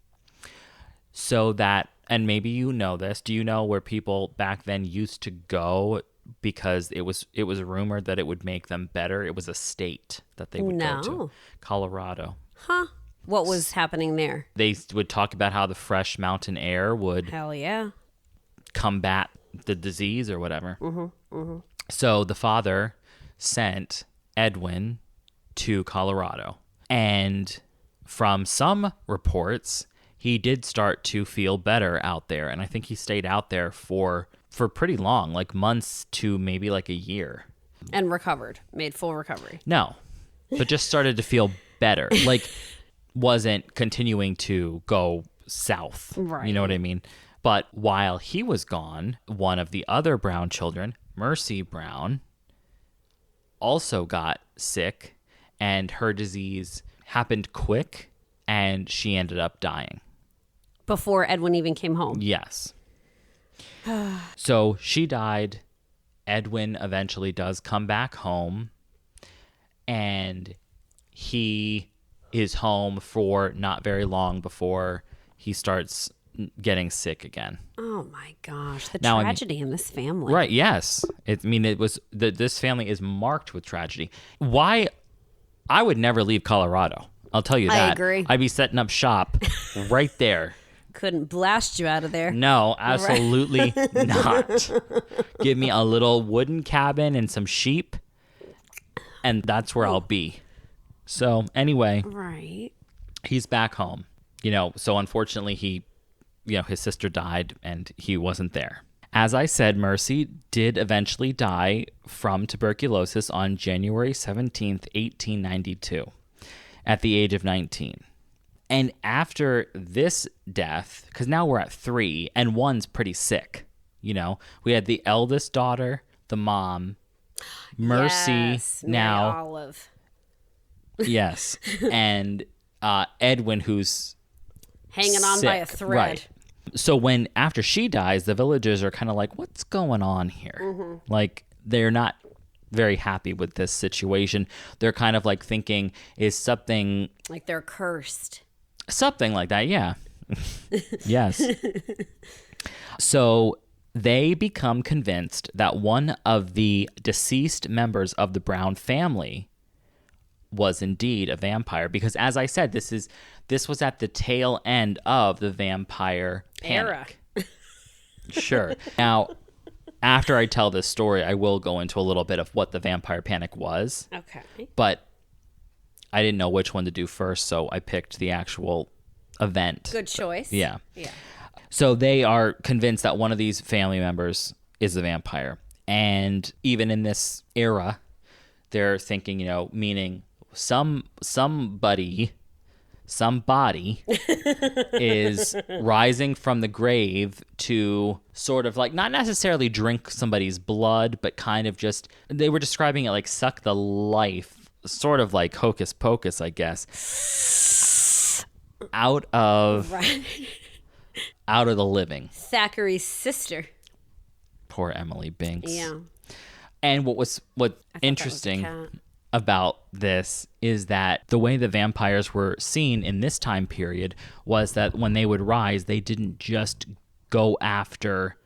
so that, and maybe you know this, do you know where people back then used to go because it was rumored that it would make them better? It was a state that they would go to. Colorado. Huh. What was happening there? They would talk about how the fresh mountain air would hell yeah combat the disease or whatever. Mm-hmm. Mm-hmm. So the father sent Edwin to Colorado. And from some reports, he did start to feel better out there. And I think he stayed out there for pretty long, like months to maybe like a year. And recovered, made full recovery. No, but just started to feel better. Like, wasn't continuing to go south. Right. You know what I mean? But while he was gone, one of the other Brown children, Mercy Brown, also got sick, and her disease happened quick, and she ended up dying. Before Edwin even came home. Yes. So she died. Edwin eventually does come back home, and he is home for not very long before he starts getting sick again. Oh my gosh, the tragedy in this family. Right, yes. It was this family is marked with tragedy. Why? I would never leave Colorado. I'll tell you that. I agree. I'd be setting up shop right there. Couldn't blast you out of there. No, absolutely not. Give me a little wooden cabin and some sheep, and that's where I'll be. So anyway, right. He's back home. So unfortunately his sister died and he wasn't there. As I said, Mercy did eventually die from tuberculosis on January 17th, 1892, at the age of 19. And after this death, because now we're at 3, and one's pretty sick, we had the eldest daughter, the mom, Mercy, yes, now Mary Olive. Yes, and Edwin, who's hanging on sick. by a thread. Right. So after she dies, the villagers are kind of like, what's going on here? Mm-hmm. Like, they're not very happy with this situation. They're kind of like thinking, is something... Like they're cursed. Something like that, yeah. Yes. So they become convinced that one of the deceased members of the Brown family was indeed a vampire, because as I said, this was at the tail end of the vampire panic. Era. Sure. Now, after I tell this story, I will go into a little bit of what the vampire panic was. Okay. But I didn't know which one to do first, so I picked the actual event. Good choice. Yeah. Yeah. So they are convinced that one of these family members is a vampire. And even in this era, they're thinking, meaning somebody is rising from the grave to sort of like not necessarily drink somebody's blood, but kind of just, they were describing it like suck the life, sort of like hocus pocus, I guess, out of the living. Thackeray's sister. Poor Emily Binks. Yeah. And what interesting about this is that the way the vampires were seen in this time period was that when they would rise, they didn't just go after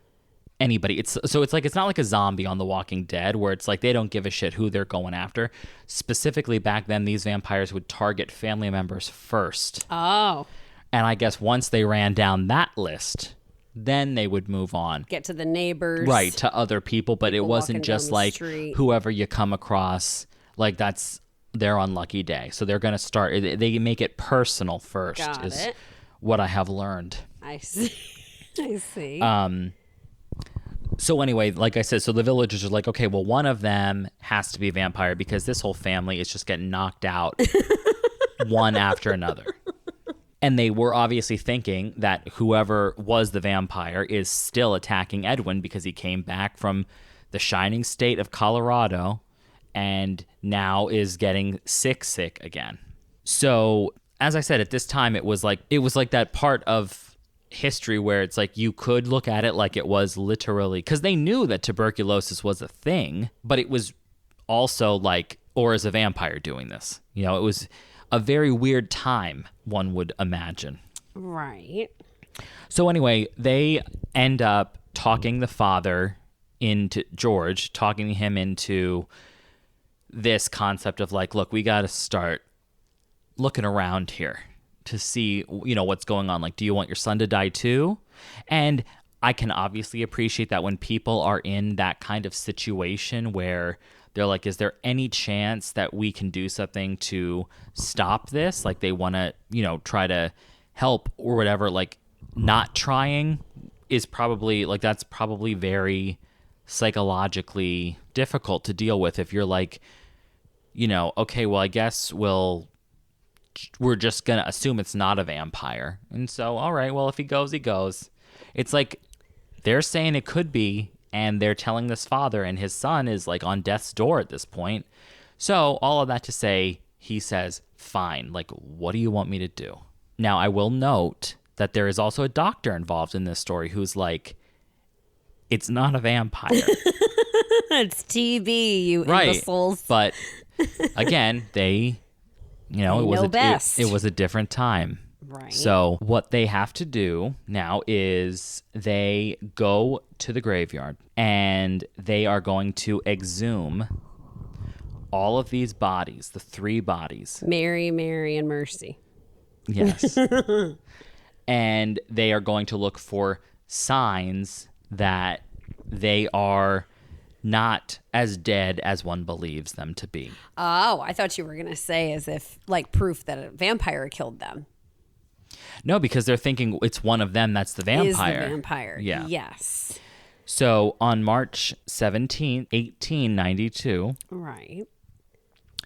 anybody. It's not like a zombie on The Walking Dead where it's like they don't give a shit who they're going after. Specifically back then, these vampires would target family members first. Oh. And I guess once they ran down that list, then they would move on. Get to the neighbors. Right, to other people, but it wasn't just like street. Whoever you come across, like that's their unlucky day. So they're going to start, they make it personal first. Got is it. what I have learned. I see. I see. So anyway, like I said, so the villagers are like, okay, well, one of them has to be a vampire because this whole family is just getting knocked out one after another. And they were obviously thinking that whoever was the vampire is still attacking Edwin because he came back from the shining state of Colorado and now is getting sick again. So, as I said, at this time, it was like that part of history where it's like you could look at it like it was literally, because they knew that tuberculosis was a thing, but it was also like, or is a vampire doing this? It was a very weird time, one would imagine. Right. So anyway, they end up talking the father into George, talking him into this concept of like, look, we got to start looking around here to see, what's going on. Like, do you want your son to die too? And I can obviously appreciate that when people are in that kind of situation where they're like, is there any chance that we can do something to stop this? Like they want to, try to help or whatever. Like not trying is probably like, that's probably very psychologically difficult to deal with if you're like, okay, well, I guess we're just going to assume it's not a vampire. And so, all right, well, if he goes, he goes. It's like they're saying it could be, and they're telling this father, and his son is like on death's door at this point. So all of that to say, he says, fine, like, what do you want me to do? Now, I will note that there is also a doctor involved in this story who's like, it's not a vampire. It's TB, you Right. imbeciles. But again, it was a different time. Right. So what they have to do now is they go to the graveyard and they are going to exhume all of these bodies, the 3 bodies. Mary, and Mercy. Yes. And they are going to look for signs that they are not as dead as one believes them to be. Oh, I thought you were going to say as if like proof that a vampire killed them. No, because they're thinking it's one of them that's the vampire. Is the vampire. Yeah. Yes. So on March 17th, 1892. Right.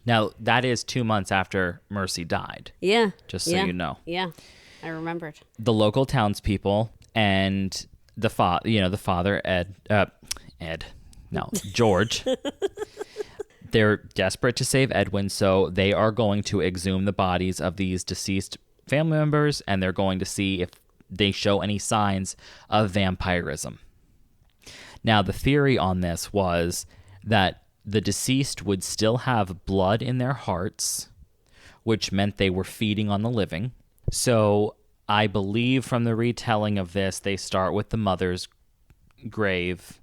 Now, that is 2 months after Mercy died. Yeah. Just so you know. Yeah. I remembered. The local townspeople and the father, George, they're desperate to save Edwin, so they are going to exhume the bodies of these deceased family members, and they're going to see if they show any signs of vampirism. Now, the theory on this was that the deceased would still have blood in their hearts, which meant they were feeding on the living. So I believe from the retelling of this, they start with the mother's grave.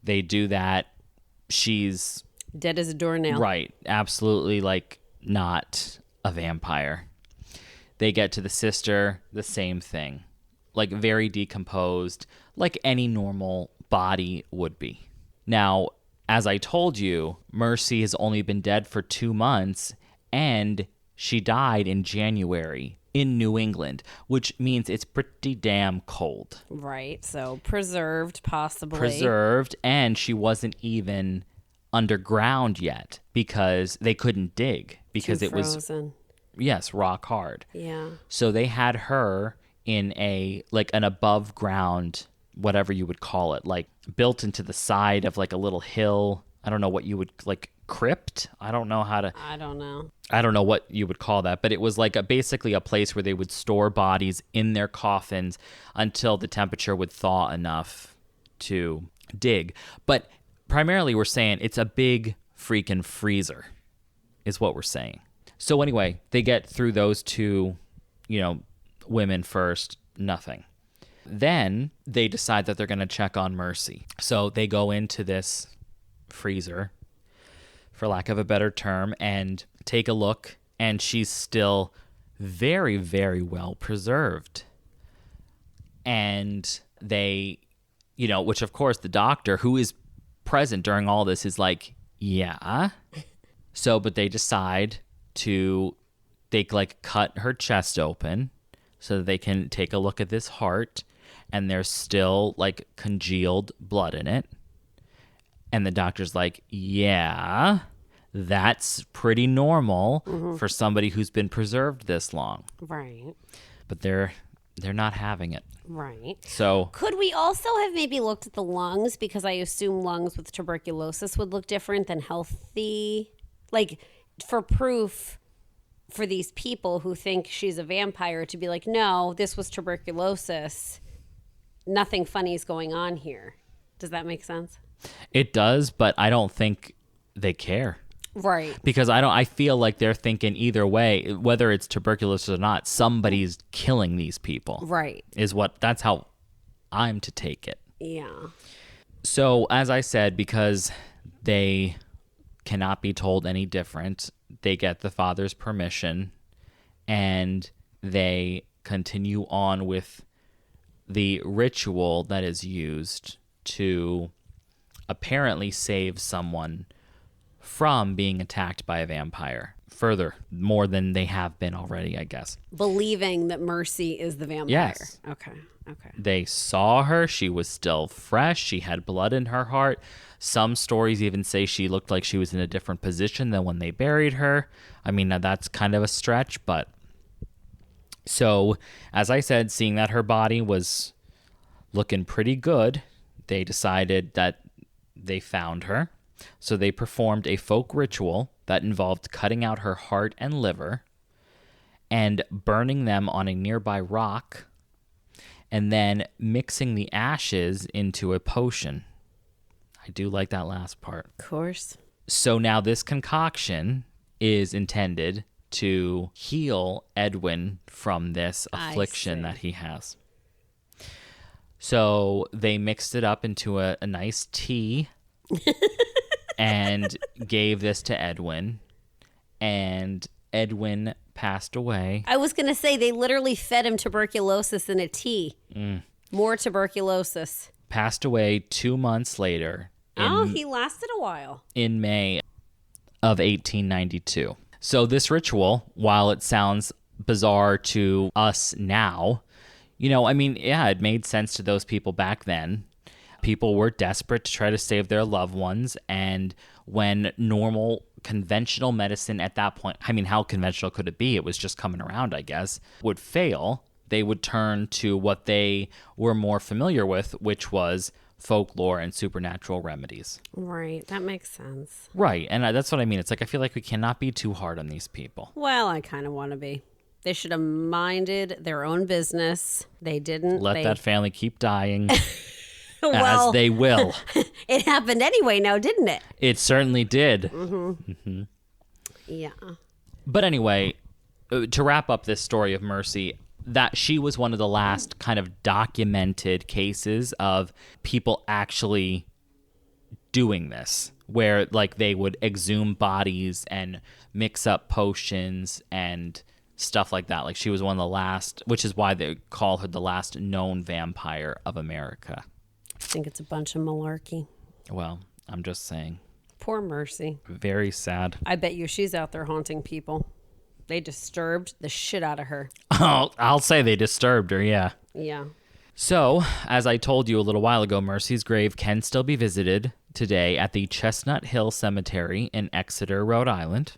They do that. She's dead as a doornail. Right. Absolutely, like, not a vampire. They get to the sister, the same thing. Like, very decomposed, like any normal body would be. Now, as I told you, Mercy has only been dead for 2 months, and she died in January in New England, which means it's pretty damn cold. Right. So preserved, possibly. Preserved, and she wasn't even underground yet because they couldn't dig because Too it was frozen. Yes, rock hard. Yeah. So they had her in an above ground, whatever you would call it, like built into the side of like a little hill. I don't know what you would like crypt. I don't know what you would call that, but it was like basically a place where they would store bodies in their coffins until the temperature would thaw enough to dig. But primarily we're saying it's a big freaking freezer is what we're saying. So anyway, they get through those 2, women first, nothing. Then they decide that they're going to check on Mercy. So they go into this freezer, for lack of a better term, and take a look, and she's still very, very well preserved. And they, which of course the doctor who is present during all this is like, yeah. So, but they decide they cut her chest open so that they can take a look at this heart, and there's still like congealed blood in it. And the doctor's like, yeah, that's pretty normal for somebody who's been preserved this long. Right. But they're not having it. Right. So could we also have maybe looked at the lungs, because I assume lungs with tuberculosis would look different than healthy, like for proof for these people who think she's a vampire to be like, no, this was tuberculosis. Nothing funny is going on here. Does that make sense? It does, but I don't think they care. Right. Because I feel like they're thinking either way, whether it's tuberculosis or not, somebody's killing these people. Right. That's how I'm to take it. Yeah. So, as I said, because they cannot be told any different, they get the father's permission and they continue on with the ritual that is used to apparently save someone from being attacked by a vampire. Further, more than they have been already, I guess. Believing that Mercy is the vampire. Yes. Okay. They saw her. She was still fresh. She had blood in her heart. Some stories even say she looked like she was in a different position than when they buried her. I mean, now that's kind of a stretch, but... So, as I said, seeing that her body was looking pretty good, they decided that they found her. So they performed a folk ritual that involved cutting out her heart and liver and burning them on a nearby rock, and then mixing the ashes into a potion. I do like that last part. Of course. So now this concoction is intended to heal Edwin from this affliction that he has. So they mixed it up into a nice tea and gave this to Edwin. And Edwin passed away. I was going to say, they literally fed him tuberculosis in a tea. More tuberculosis. Passed away 2 months later. He lasted a while. In May of 1892. So this ritual, while it sounds bizarre to us now, it made sense to those people back then. People were desperate to try to save their loved ones, and when normal conventional medicine at that point, how conventional could it be? It was just coming around, I guess, would fail. They would turn to what they were more familiar with, which was folklore and supernatural remedies. Right. That makes sense. Right. And that's what I mean. It's like, I feel like we cannot be too hard on these people. Well, I kind of want to be. They should have minded their own business. They didn't. Let that family keep dying. Well, as they will. It happened anyway now, didn't it? It certainly did. Mm-hmm. Yeah. But anyway, to wrap up this story of Marcy, that she was one of the last kind of documented cases of people actually doing this, where like they would exhume bodies and mix up potions and stuff like that. Like she was one of the last, which is why they call her the last known vampire of America. I think it's a bunch of malarkey. Well, I'm just saying. Poor Marcy. Very sad. I bet you she's out there haunting people. They disturbed the shit out of her. Oh, I'll say they disturbed her, yeah. Yeah. So, as I told you a little while ago, Marcy's grave can still be visited today at the Chestnut Hill Cemetery in Exeter, Rhode Island.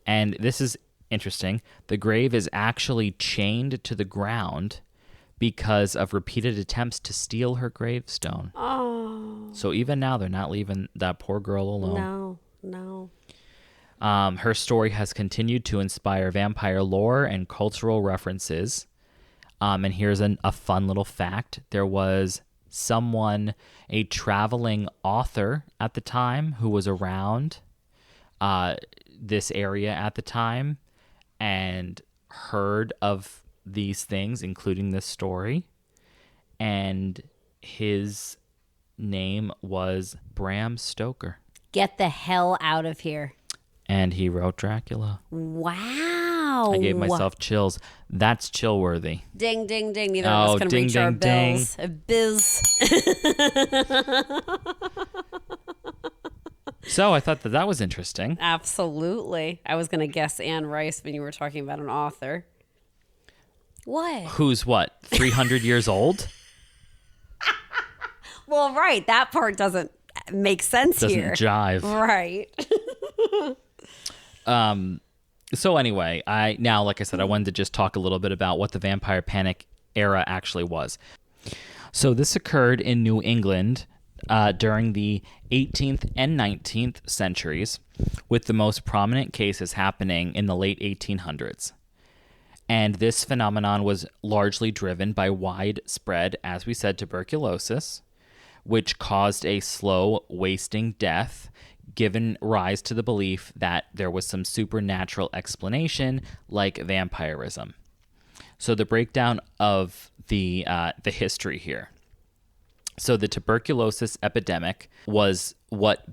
And this is interesting. The grave is actually chained to the ground because of repeated attempts to steal her gravestone. Oh. So even now, they're not leaving that poor girl alone. No. Her story has continued to inspire vampire lore and cultural references. And here's a fun little fact. There was a traveling author at the time who was around this area at the time and heard of these things, including this story. And his name was Bram Stoker. Get the hell out of here. And he wrote Dracula. Wow. I gave myself chills. That's Chillworthy. Ding, ding, ding. Neither of us can reach our bills. Biz. So I thought that was interesting. Absolutely. I was going to guess Anne Rice when you were talking about an author. What? Who's what, 300 years old? Well, right. That part doesn't make sense here. Doesn't jive. Right. So anyway, like I said, I wanted to just talk a little bit about what the vampire panic era actually was. So this occurred in New England during the 18th and 19th centuries, with the most prominent cases happening in the late 1800s. And this phenomenon was largely driven by widespread, as we said, tuberculosis, which caused a slow, wasting death, given rise to the belief that there was some supernatural explanation like vampirism. So the breakdown of the history here. So the tuberculosis epidemic was what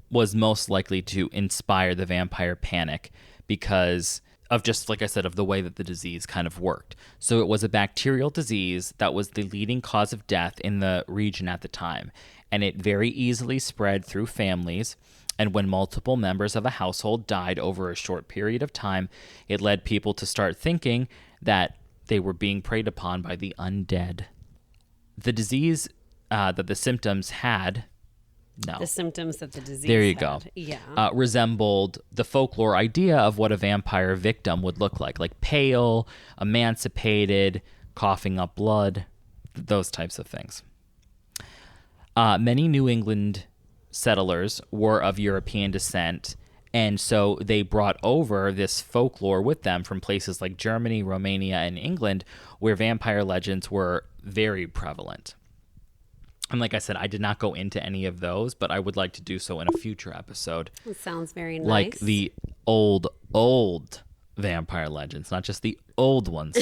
was most likely to inspire the vampire panic because of just, like I said, of the way that the disease kind of worked. So it was a bacterial disease that was the leading cause of death in the region at the time. And it very easily spread through families. And when multiple members of a household died over a short period of time, it led people to start thinking that they were being preyed upon by the undead. The disease that the symptoms had... No. The symptoms that the disease There you had. go. Yeah. Resembled the folklore idea of what a vampire victim would look like pale, emancipated, coughing up blood, those types of things. Many New England settlers were of European descent, and so they brought over this folklore with them from places like Germany, Romania, and England, where vampire legends were very prevalent. And like I said, I did not go into any of those, but I would like to do so in a future episode. It sounds very nice. Like the old vampire legends, not just the old ones.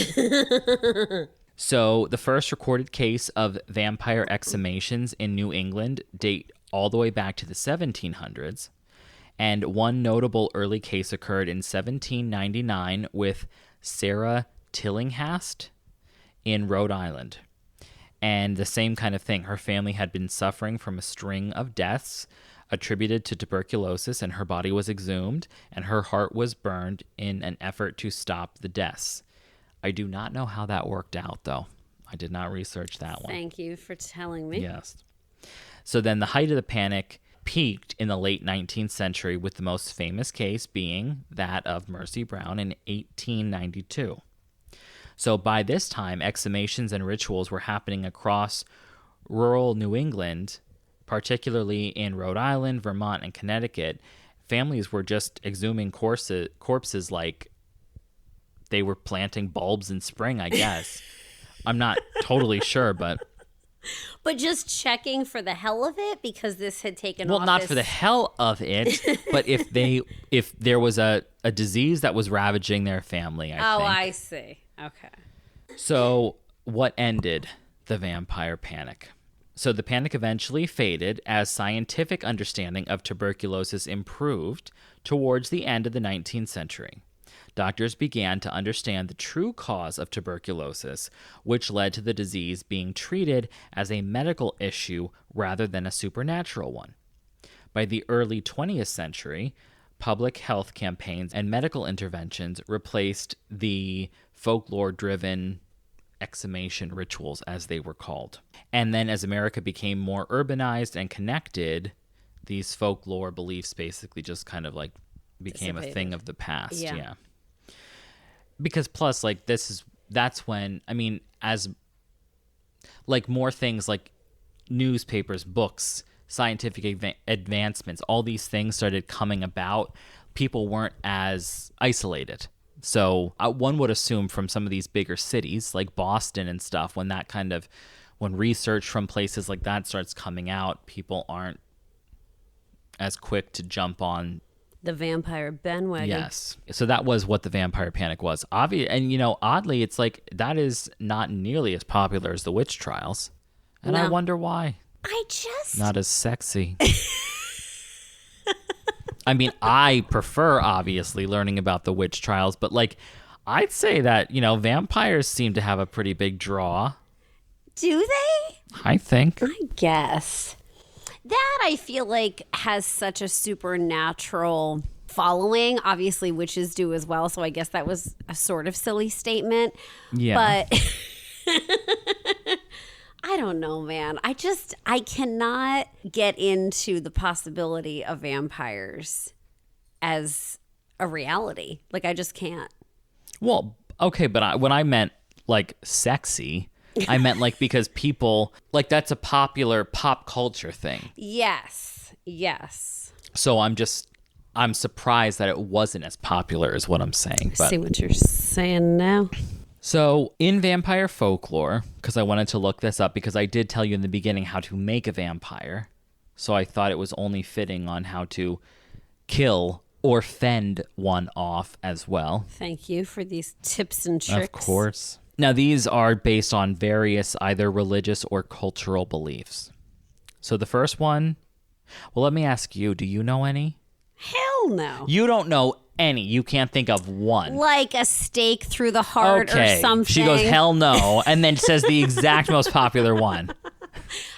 So the first recorded case of vampire exhumations in New England date all the way back to the 1700s. And one notable early case occurred in 1799 with Sarah Tillinghast in Rhode Island. And the same kind of thing. Her family had been suffering from a string of deaths attributed to tuberculosis, and her body was exhumed, and her heart was burned in an effort to stop the deaths. I do not know how that worked out, though. I did not research that one. Thank you for telling me. Yes. So then the height of the panic peaked in the late 19th century, with the most famous case being that of Mercy Brown in 1892. So by this time, exhumations and rituals were happening across rural New England, particularly in Rhode Island, Vermont, and Connecticut. Families were just exhuming corpses like they were planting bulbs in spring, I guess. I'm not totally sure, but just checking for the hell of it, because this had taken off. Well, not for the hell of it, but if there was a disease that was ravaging their family, I think. I see. Okay. So what ended the vampire panic? So the panic eventually faded as scientific understanding of tuberculosis improved towards the end of the 19th century. Doctors began to understand the true cause of tuberculosis, which led to the disease being treated as a medical issue rather than a supernatural one. By the early 20th century, public health campaigns and medical interventions replaced the folklore-driven exhumation rituals, as they were called. And then as America became more urbanized and connected, these folklore beliefs basically just kind of like became a thing of the past. Yeah. Because plus, like, that's when, I mean, as like more things like newspapers, books, scientific advancements, all these things started coming about, people weren't as isolated. So one would assume from some of these bigger cities like Boston and stuff, when research from places like that starts coming out, people aren't as quick to jump on the vampire bandwagon. Yes. So that was what the vampire panic was. And, oddly, it's like that is not nearly as popular as the witch trials. And I wonder why. Not as sexy. I mean, I prefer, obviously, learning about the witch trials, but, like, I'd say that, vampires seem to have a pretty big draw. Do they? I think. I guess. That, I feel like, has such a supernatural following. Obviously, witches do as well, so I guess that was a sort of silly statement. Yeah. But I don't know, man. I cannot get into the possibility of vampires as a reality. Like, I just can't. Well, okay, but when I meant, like, sexy, I meant, like, because people, like, that's a popular pop culture thing. Yes. So I'm surprised that it wasn't as popular as what I'm saying. But. I see what you're saying now. So in vampire folklore, because I wanted to look this up because I did tell you in the beginning how to make a vampire. So I thought it was only fitting on how to kill or fend one off as well. Thank you for these tips and tricks. Of course. Now, these are based on various either religious or cultural beliefs. So the first one, well, let me ask you, do you know any? Hell no. You don't know any. You can't think of one. Like a stake through the heart or something. She goes, hell no, and then says the exact most popular one.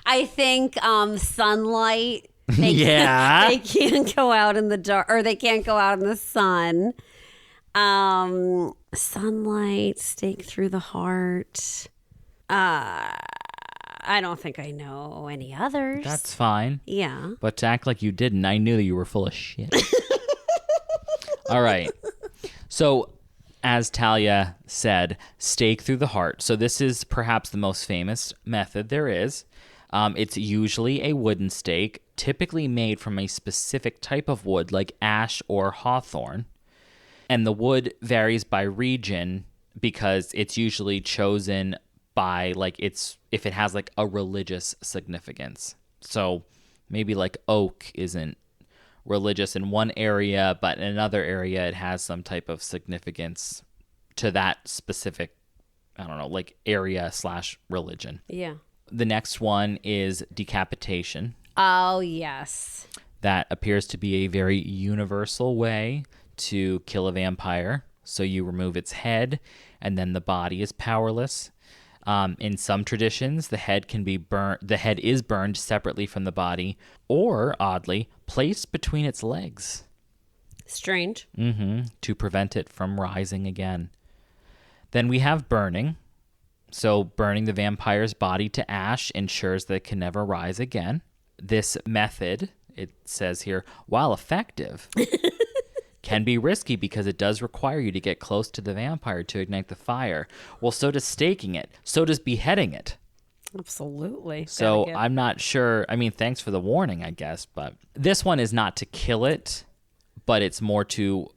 I think sunlight. They can't go out in the dark, or they can't go out in the sun. Sunlight, stake through the heart. I don't think I know any others. That's fine. Yeah. But to act like you didn't, I knew that you were full of shit. All right. So as Talia said, stake through the heart. So this is perhaps the most famous method there is. It's usually a wooden stake, typically made from a specific type of wood like ash or hawthorn. And the wood varies by region because it's usually chosen by if it has like a religious significance. So maybe like oak isn't religious in one area, but in another area it has some type of significance to that specific, I don't know, like area / religion. Yeah. The next one is decapitation. Oh, yes. That appears to be a very universal way to kill a vampire. So you remove its head and then the body is powerless. In some traditions, the head can be burnt. The head is burned separately from the body, or oddly, placed between its legs. Strange. To prevent it from rising again. Then we have burning. So burning the vampire's body to ash ensures that it can never rise again. This method, it says here, while effective, can be risky because it does require you to get close to the vampire to ignite the fire. Well, so does staking it. So does beheading it. Absolutely. So I'm not sure. I mean, thanks for the warning, I guess. But this one is not to kill it, but it's more to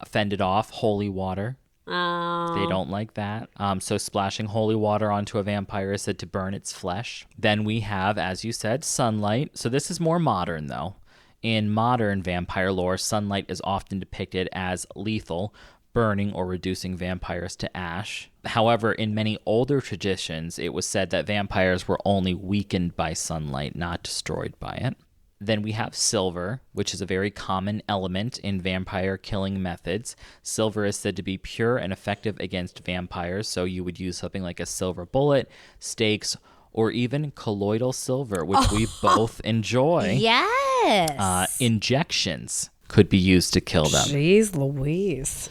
fend it off. Holy water. Oh. They don't like that. So splashing holy water onto a vampire is said to burn its flesh. Then we have, as you said, sunlight. So this is more modern, though. In modern vampire lore, sunlight is often depicted as lethal, burning or reducing vampires to ash. However, in many older traditions, it was said that vampires were only weakened by sunlight, not destroyed by it. Then we have silver, which is a very common element in vampire killing methods. Silver is said to be pure and effective against vampires, so you would use something like a silver bullet, stakes, or even colloidal silver, which we both enjoy. Yes. Injections could be used to kill them. Jeez Louise.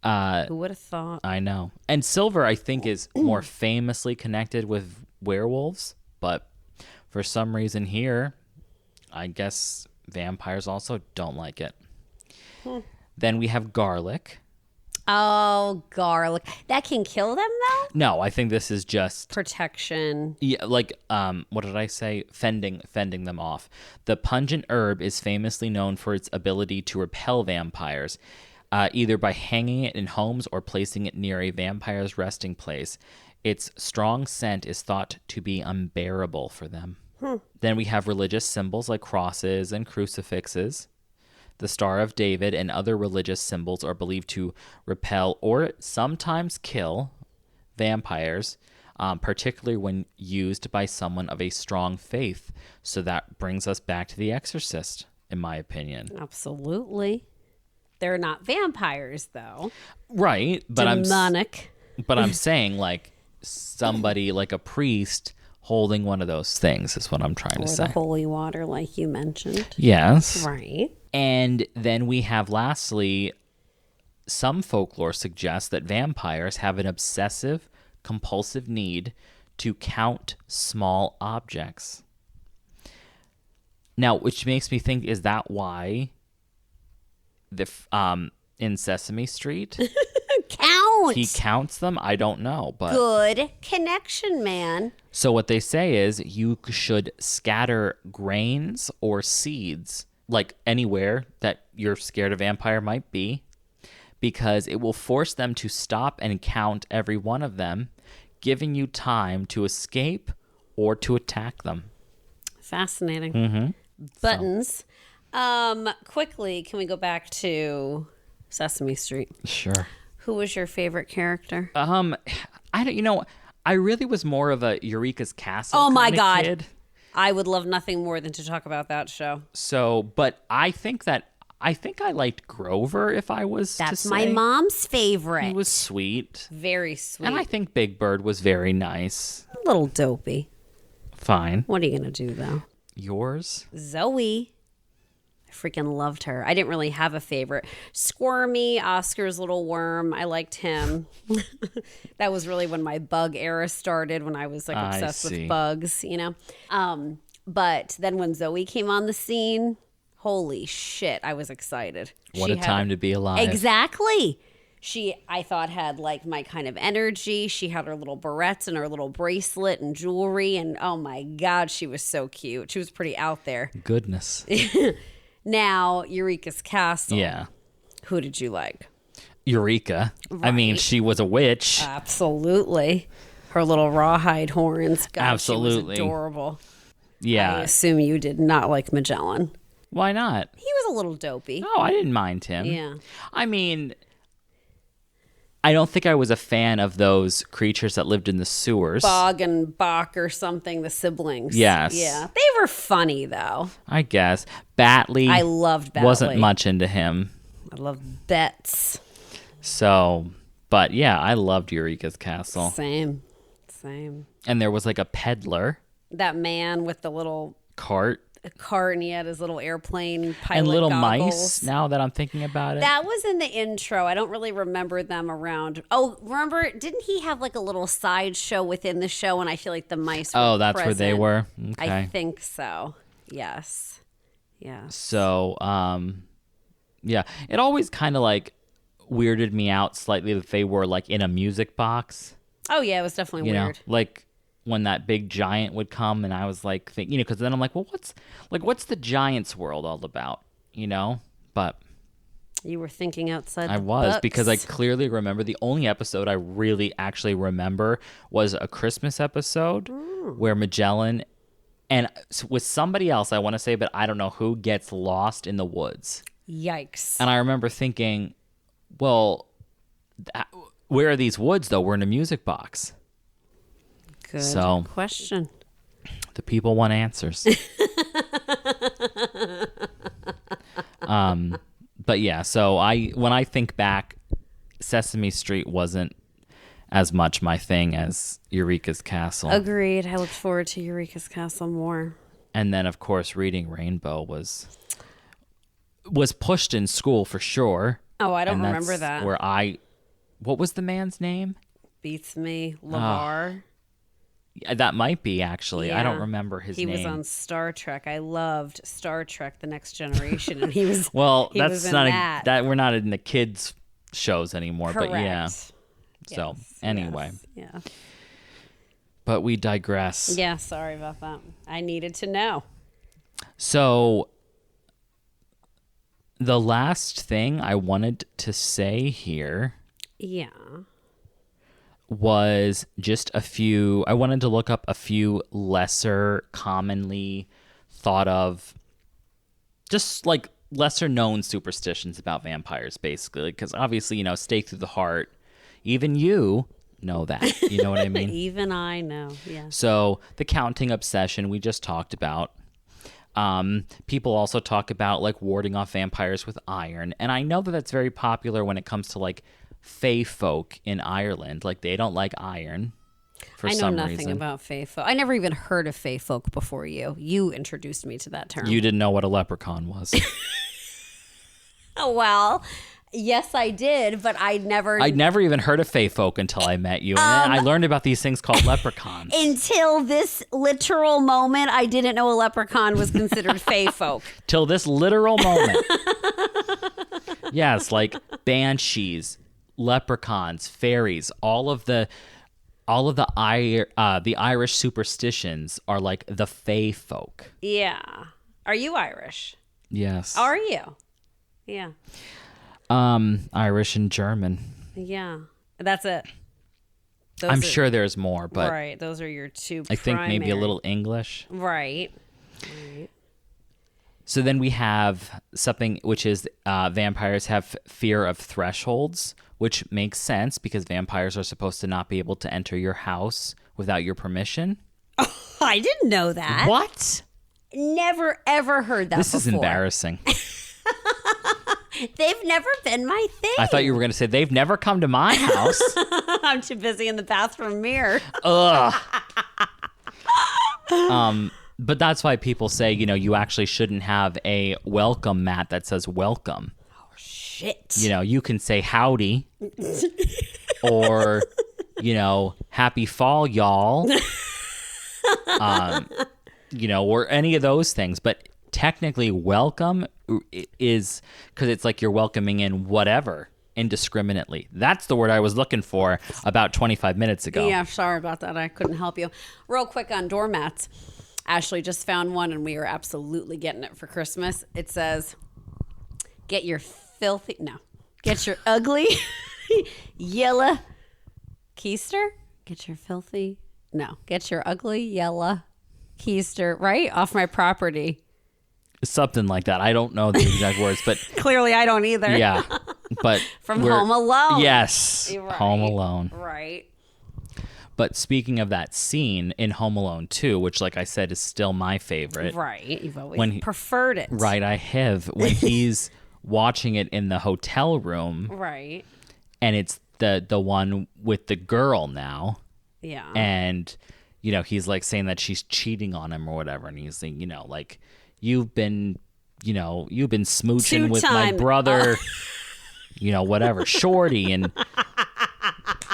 Who would have thought? I know. And silver, I think, is more famously connected with werewolves, but for some reason here, I guess vampires also don't like it. Then we have garlic. Oh, garlic. That can kill them, though? No, I think this is just protection. Yeah, like what did I say? Fending them off. The pungent herb is famously known for its ability to repel vampires, either by hanging it in homes or placing it near a vampire's resting place. Its strong scent is thought to be unbearable for them. Then we have religious symbols like crosses and crucifixes. The Star of David and other religious symbols are believed to repel or sometimes kill vampires, particularly when used by someone of a strong faith. So that brings us back to The Exorcist, in my opinion. Absolutely. They're not vampires, though. Right. But demonic. I'm saying, like, somebody like a priest holding one of those things is what I'm trying to say. Or the holy water, like you mentioned. Yes. Right. And then we have, lastly, some folklore suggests that vampires have an obsessive, compulsive need to count small objects. Now, which makes me think, is that why in Sesame Street Count. he counts them? I don't know, but good connection, man. So what they say is you should scatter grains or seeds, like anywhere that you're scared a vampire might be, because it will force them to stop and count every one of them, giving you time to escape or to attack them. Fascinating. Mm-hmm. Buttons. Quickly, can we go back to Sesame Street? Sure. Who was your favorite character? I really was more of a Eureka's Castle. Oh my God. Kid. I would love nothing more than to talk about that show. So, but I think I liked Grover, if I was to say. That's my mom's favorite. He was sweet. Very sweet. And I think Big Bird was very nice. A little dopey. Fine. What are you going to do, though? Yours? Zoe. I freaking loved her. I didn't really have a favorite. Squirmy, Oscar's little worm. I liked him. That was really when my bug era started, when I was like obsessed with bugs, you know. But then when Zoe came on the scene, holy shit, I was excited. What a time to be alive. Exactly. I thought, had like my kind of energy. She had her little barrettes and her little bracelet and jewelry. And oh my God, she was so cute. She was pretty out there. Goodness. Now, Eureka's Castle. Yeah. Who did you like? Eureka. I mean, Right. she was a witch. Absolutely. Her little rawhide horns. God, Absolutely. She was adorable. Yeah. I assume you did not like Magellan. Why not? He was a little dopey. No, I didn't mind him. Yeah. I mean, I don't think I was a fan of those creatures that lived in the sewers. Bog and Bach or something, the siblings. Yes. Yeah. They were funny, though. I guess. Batley. I loved Batley. Wasn't much into him. I loved Betts. So, but yeah, I loved Eureka's Castle. Same. And there was like a peddler That man with the little cart cart, and he had his little airplane pilot and little goggles. mice, now that I'm thinking about it. That was in the intro. I don't really remember them around. Oh, remember, didn't he have like a little sideshow within the show? And I feel like the mice were that's where they present. were? Okay. I think so. Yes. So, yeah, it always kind of like weirded me out slightly that they were like in a music box. Oh, yeah, it was definitely You weird. know, like when that big giant would come, and I was like, because then I'm like, well, what's the Giants world all about? You know, but You were thinking outside I the was box. because I clearly remember the only episode I really actually remember was a Christmas episode where Magellan and with somebody else, I want to say, but I don't know who, gets lost in the woods. Yikes. And I remember thinking, well, where are these woods, though? We're in a music box. Good question. The people want answers. But yeah, so when I think back, Sesame Street wasn't as much my thing as Eureka's Castle. Agreed. I look forward to Eureka's Castle more. And then, of course, Reading Rainbow was pushed in school for sure. Oh, I don't And remember that's that. Where what was the man's name? Beats me. LeVar. Yeah, that might be, actually. I don't Yeah. remember his He name. was on Star Trek. I loved Star Trek: The Next Generation, and he was Well, he that's was in not that. we're not in the kids shows anymore, Correct. but yeah. So, Yes, anyway, yes, but we digress. yeah. Sorry about that. I needed to know. So, the last thing I wanted to say here Yeah. was just I wanted to look up a few lesser commonly thought of, just like lesser known superstitions about vampires, basically. Because obviously, stake through the heart, even you know that. You know what I mean? Even I know. Yeah. So the counting obsession we just talked about. People also talk about like warding off vampires with iron. And I know that that's very popular when it comes to like fae folk in Ireland. Like they don't like iron for I know some nothing reason. about fae folk. I never even heard of fae folk before you. You introduced me to that term. You didn't know what a leprechaun was. Oh, well, yes, I did, but I'd never even heard of fae folk until I met you. And then I learned about these things called leprechauns. until this literal moment, I didn't know a leprechaun was considered fae folk. Till this literal moment. Yes, like banshees, leprechauns, fairies, all of the Irish superstitions are like the fae folk. Yeah. Are you Irish? Yes. Are you? Yeah. Irish and German. Yeah. That's it. I'm sure there's more, but right. Those are your two I think maybe a primary. little English. Right. So then we have something which is vampires have fear of thresholds, which makes sense because vampires are supposed to not be able to enter your house without your permission. I didn't know that. What? Never, ever heard that This is before. embarrassing. They've never been my thing. I thought you were going to say they've never come to my house. I'm too busy in the bathroom mirror. Ugh. But that's why people say, you actually shouldn't have a welcome mat that says welcome. Shit. You can say howdy or, happy fall, y'all. Or any of those things. But technically welcome is because it's like you're welcoming in whatever indiscriminately. That's the word I was looking for about 25 minutes ago. Yeah, sorry about that. I couldn't help you. Real quick on doormats. Ashley just found one, and we are absolutely getting it for Christmas. It says, get your ugly yellow keister. Get your ugly yellow keister, right? Off my property. Something like that. I don't know the exact words, but clearly I don't either. Yeah, but From Home Alone. Yes, right. Home Alone. Right. But speaking of that scene in Home Alone 2, which, like I said, is still my favorite. Right. You've always preferred it. Right, I have. When he's watching it in the hotel room. Right. And it's the one with the girl now. Yeah. And, he's like saying that she's cheating on him or whatever. And he's saying, like, you've been smooching with my brother, whatever, Shorty, and,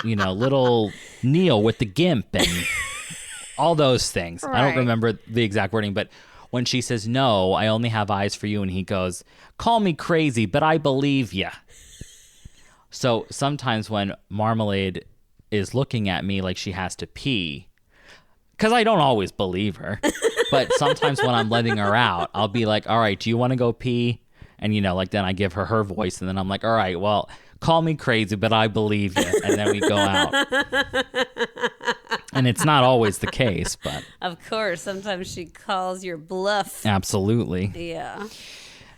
little Neil with the gimp and all those things. Right. I don't remember the exact wording, but when she says, no, I only have eyes for you, and he goes, call me crazy, but I believe ya. So sometimes when Marmalade is looking at me like she has to pee, because I don't always believe her, but sometimes when I'm letting her out, I'll be like, all right, do you want to go pee? And, then I give her voice, and then I'm like, all right, well, call me crazy, but I believe you. And then we go out. And it's not always the case, but. Of course. Sometimes she calls your bluff. Absolutely. Yeah. Okay.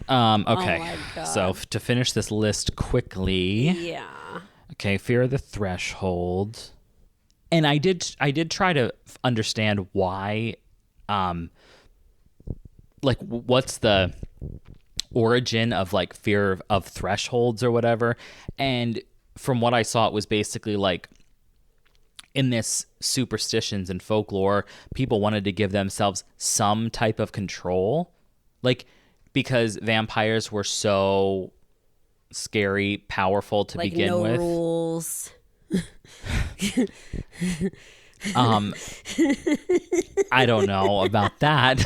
Oh my God. So to finish this list quickly. Yeah. Okay. Fear of the threshold. And I did try to understand why, what's the origin of like fear of thresholds or whatever. And from what I saw, it was basically like in this superstitions and folklore, people wanted to give themselves some type of control, like because vampires were so scary, powerful to like begin with. Rules. I don't know about that.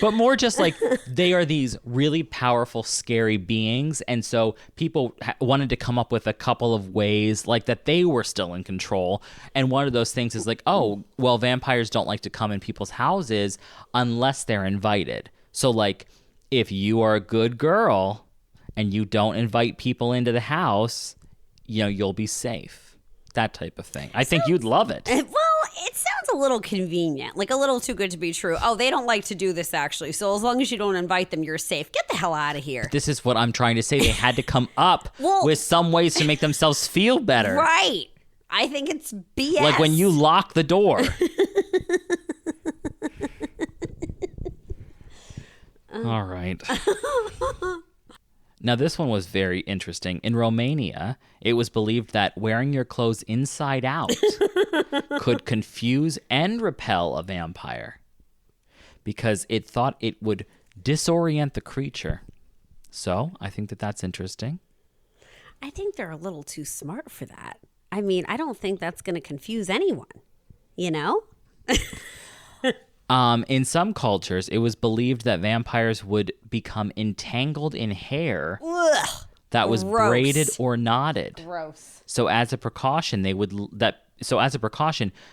But more just like they are these really powerful, scary beings. And so people wanted to come up with a couple of ways like that they were still in control. And one of those things is like, oh, well, vampires don't like to come in people's houses unless they're invited. So like if you are a good girl and you don't invite people into the house, you'll be safe. That type of thing. I think you'd love it. Well, it sounds a little convenient, like a little too good to be true. Oh, they don't like to do this, actually. So as long as you don't invite them, you're safe. Get the hell out of here. This is what I'm trying to say. They had to come up with some ways to make themselves feel better. Right. I think it's BS. Like when you lock the door. All right. Now, this one was very interesting. In Romania, it was believed that wearing your clothes inside out could confuse and repel a vampire because it thought it would disorient the creature. So, I think that that's interesting. I think they're a little too smart for that. I mean, I don't think that's going to confuse anyone, In some cultures, it was believed that vampires would become entangled in hair that was braided or knotted. Gross. So as a precaution,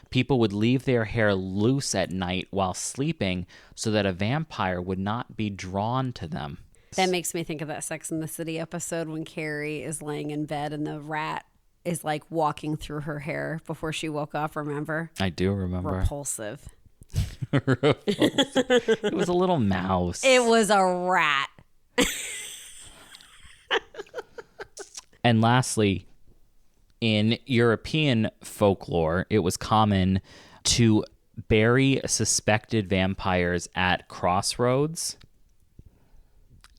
people would leave their hair loose at night while sleeping so that a vampire would not be drawn to them. That makes me think of that Sex and the City episode when Carrie is laying in bed and the rat is like walking through her hair before she woke up, remember? I do remember. Repulsive. It was a little mouse. It was a rat. And lastly, in European folklore, it was common to bury suspected vampires at crossroads.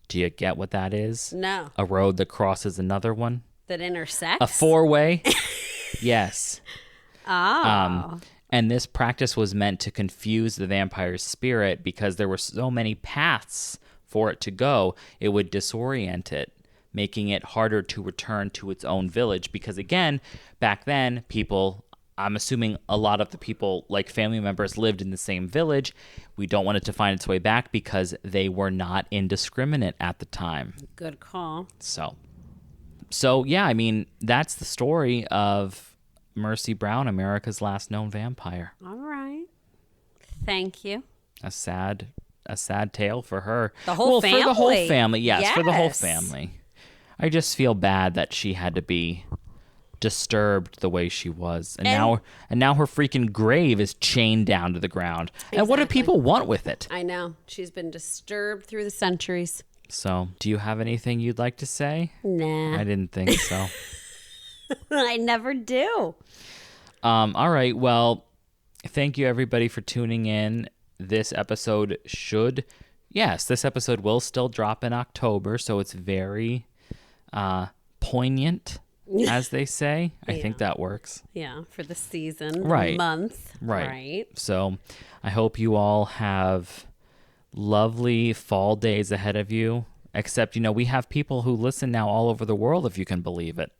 Do you get what that is? No. A road that crosses another one? That intersects? A four-way? Yes. Oh. And this practice was meant to confuse the vampire's spirit because there were so many paths for it to go, it would disorient it, making it harder to return to its own village. Because again, back then, I'm assuming a lot of the people, like family members, lived in the same village. We don't want it to find its way back because they were not indiscriminate at the time. Good call. So So, yeah, I mean, that's the story of Mercy Brown, America's last known vampire. All right. Thank you. A sad tale for her. The whole family. For the whole family. Yes, for the whole Yes. family. I just feel bad that she had to be disturbed the way she was. And now her freaking grave is chained down to the ground. And what do Exactly. people want with it? I know. She's been disturbed through the centuries. So, do you have anything you'd like to say? Nah. I didn't think so. I never do. All right. Well, thank you everybody for tuning in. This episode this episode will still drop in October, so it's very poignant, as they say. I think that works. Yeah, for the season, Right. the month. Right. So I hope you all have lovely fall days ahead of you. Except, we have people who listen now all over the world, if you can believe it.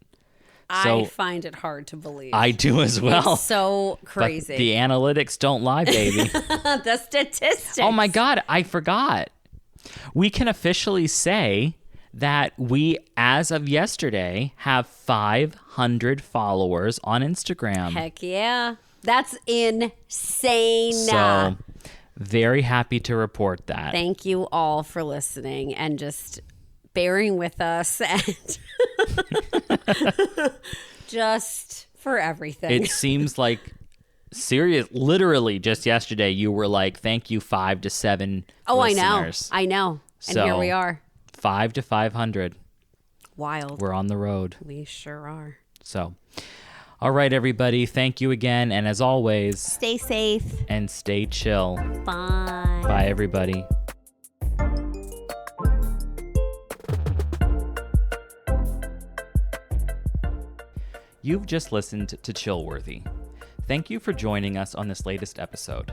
I find it hard to believe. I do as well. It's so But crazy. the analytics don't lie, baby. The statistics. Oh my God, I forgot. We can officially say that we, as of yesterday, have 500 followers on Instagram. Heck yeah. That's insane. So, very happy to report that. Thank you all for listening and just bearing with us and just for everything. It seems like literally just yesterday you were like, thank you 5 to 7 listeners. I know. And here we are. 5 to 500. Wild. We're on the road. We sure are. So, all right, everybody. Thank you again. And as always, Stay safe. and stay chill. Bye. Bye, everybody. You've just listened to Chillworthy. Thank you for joining us on this latest episode.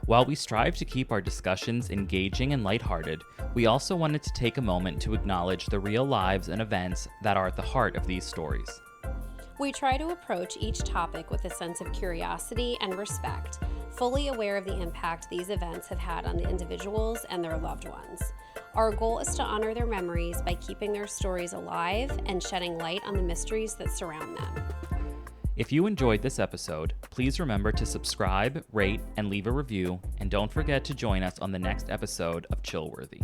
While we strive to keep our discussions engaging and lighthearted, we also wanted to take a moment to acknowledge the real lives and events that are at the heart of these stories. We try to approach each topic with a sense of curiosity and respect, fully aware of the impact these events have had on the individuals and their loved ones. Our goal is to honor their memories by keeping their stories alive and shedding light on the mysteries that surround them. If you enjoyed this episode, please remember to subscribe, rate, and leave a review, and don't forget to join us on the next episode of Chillworthy.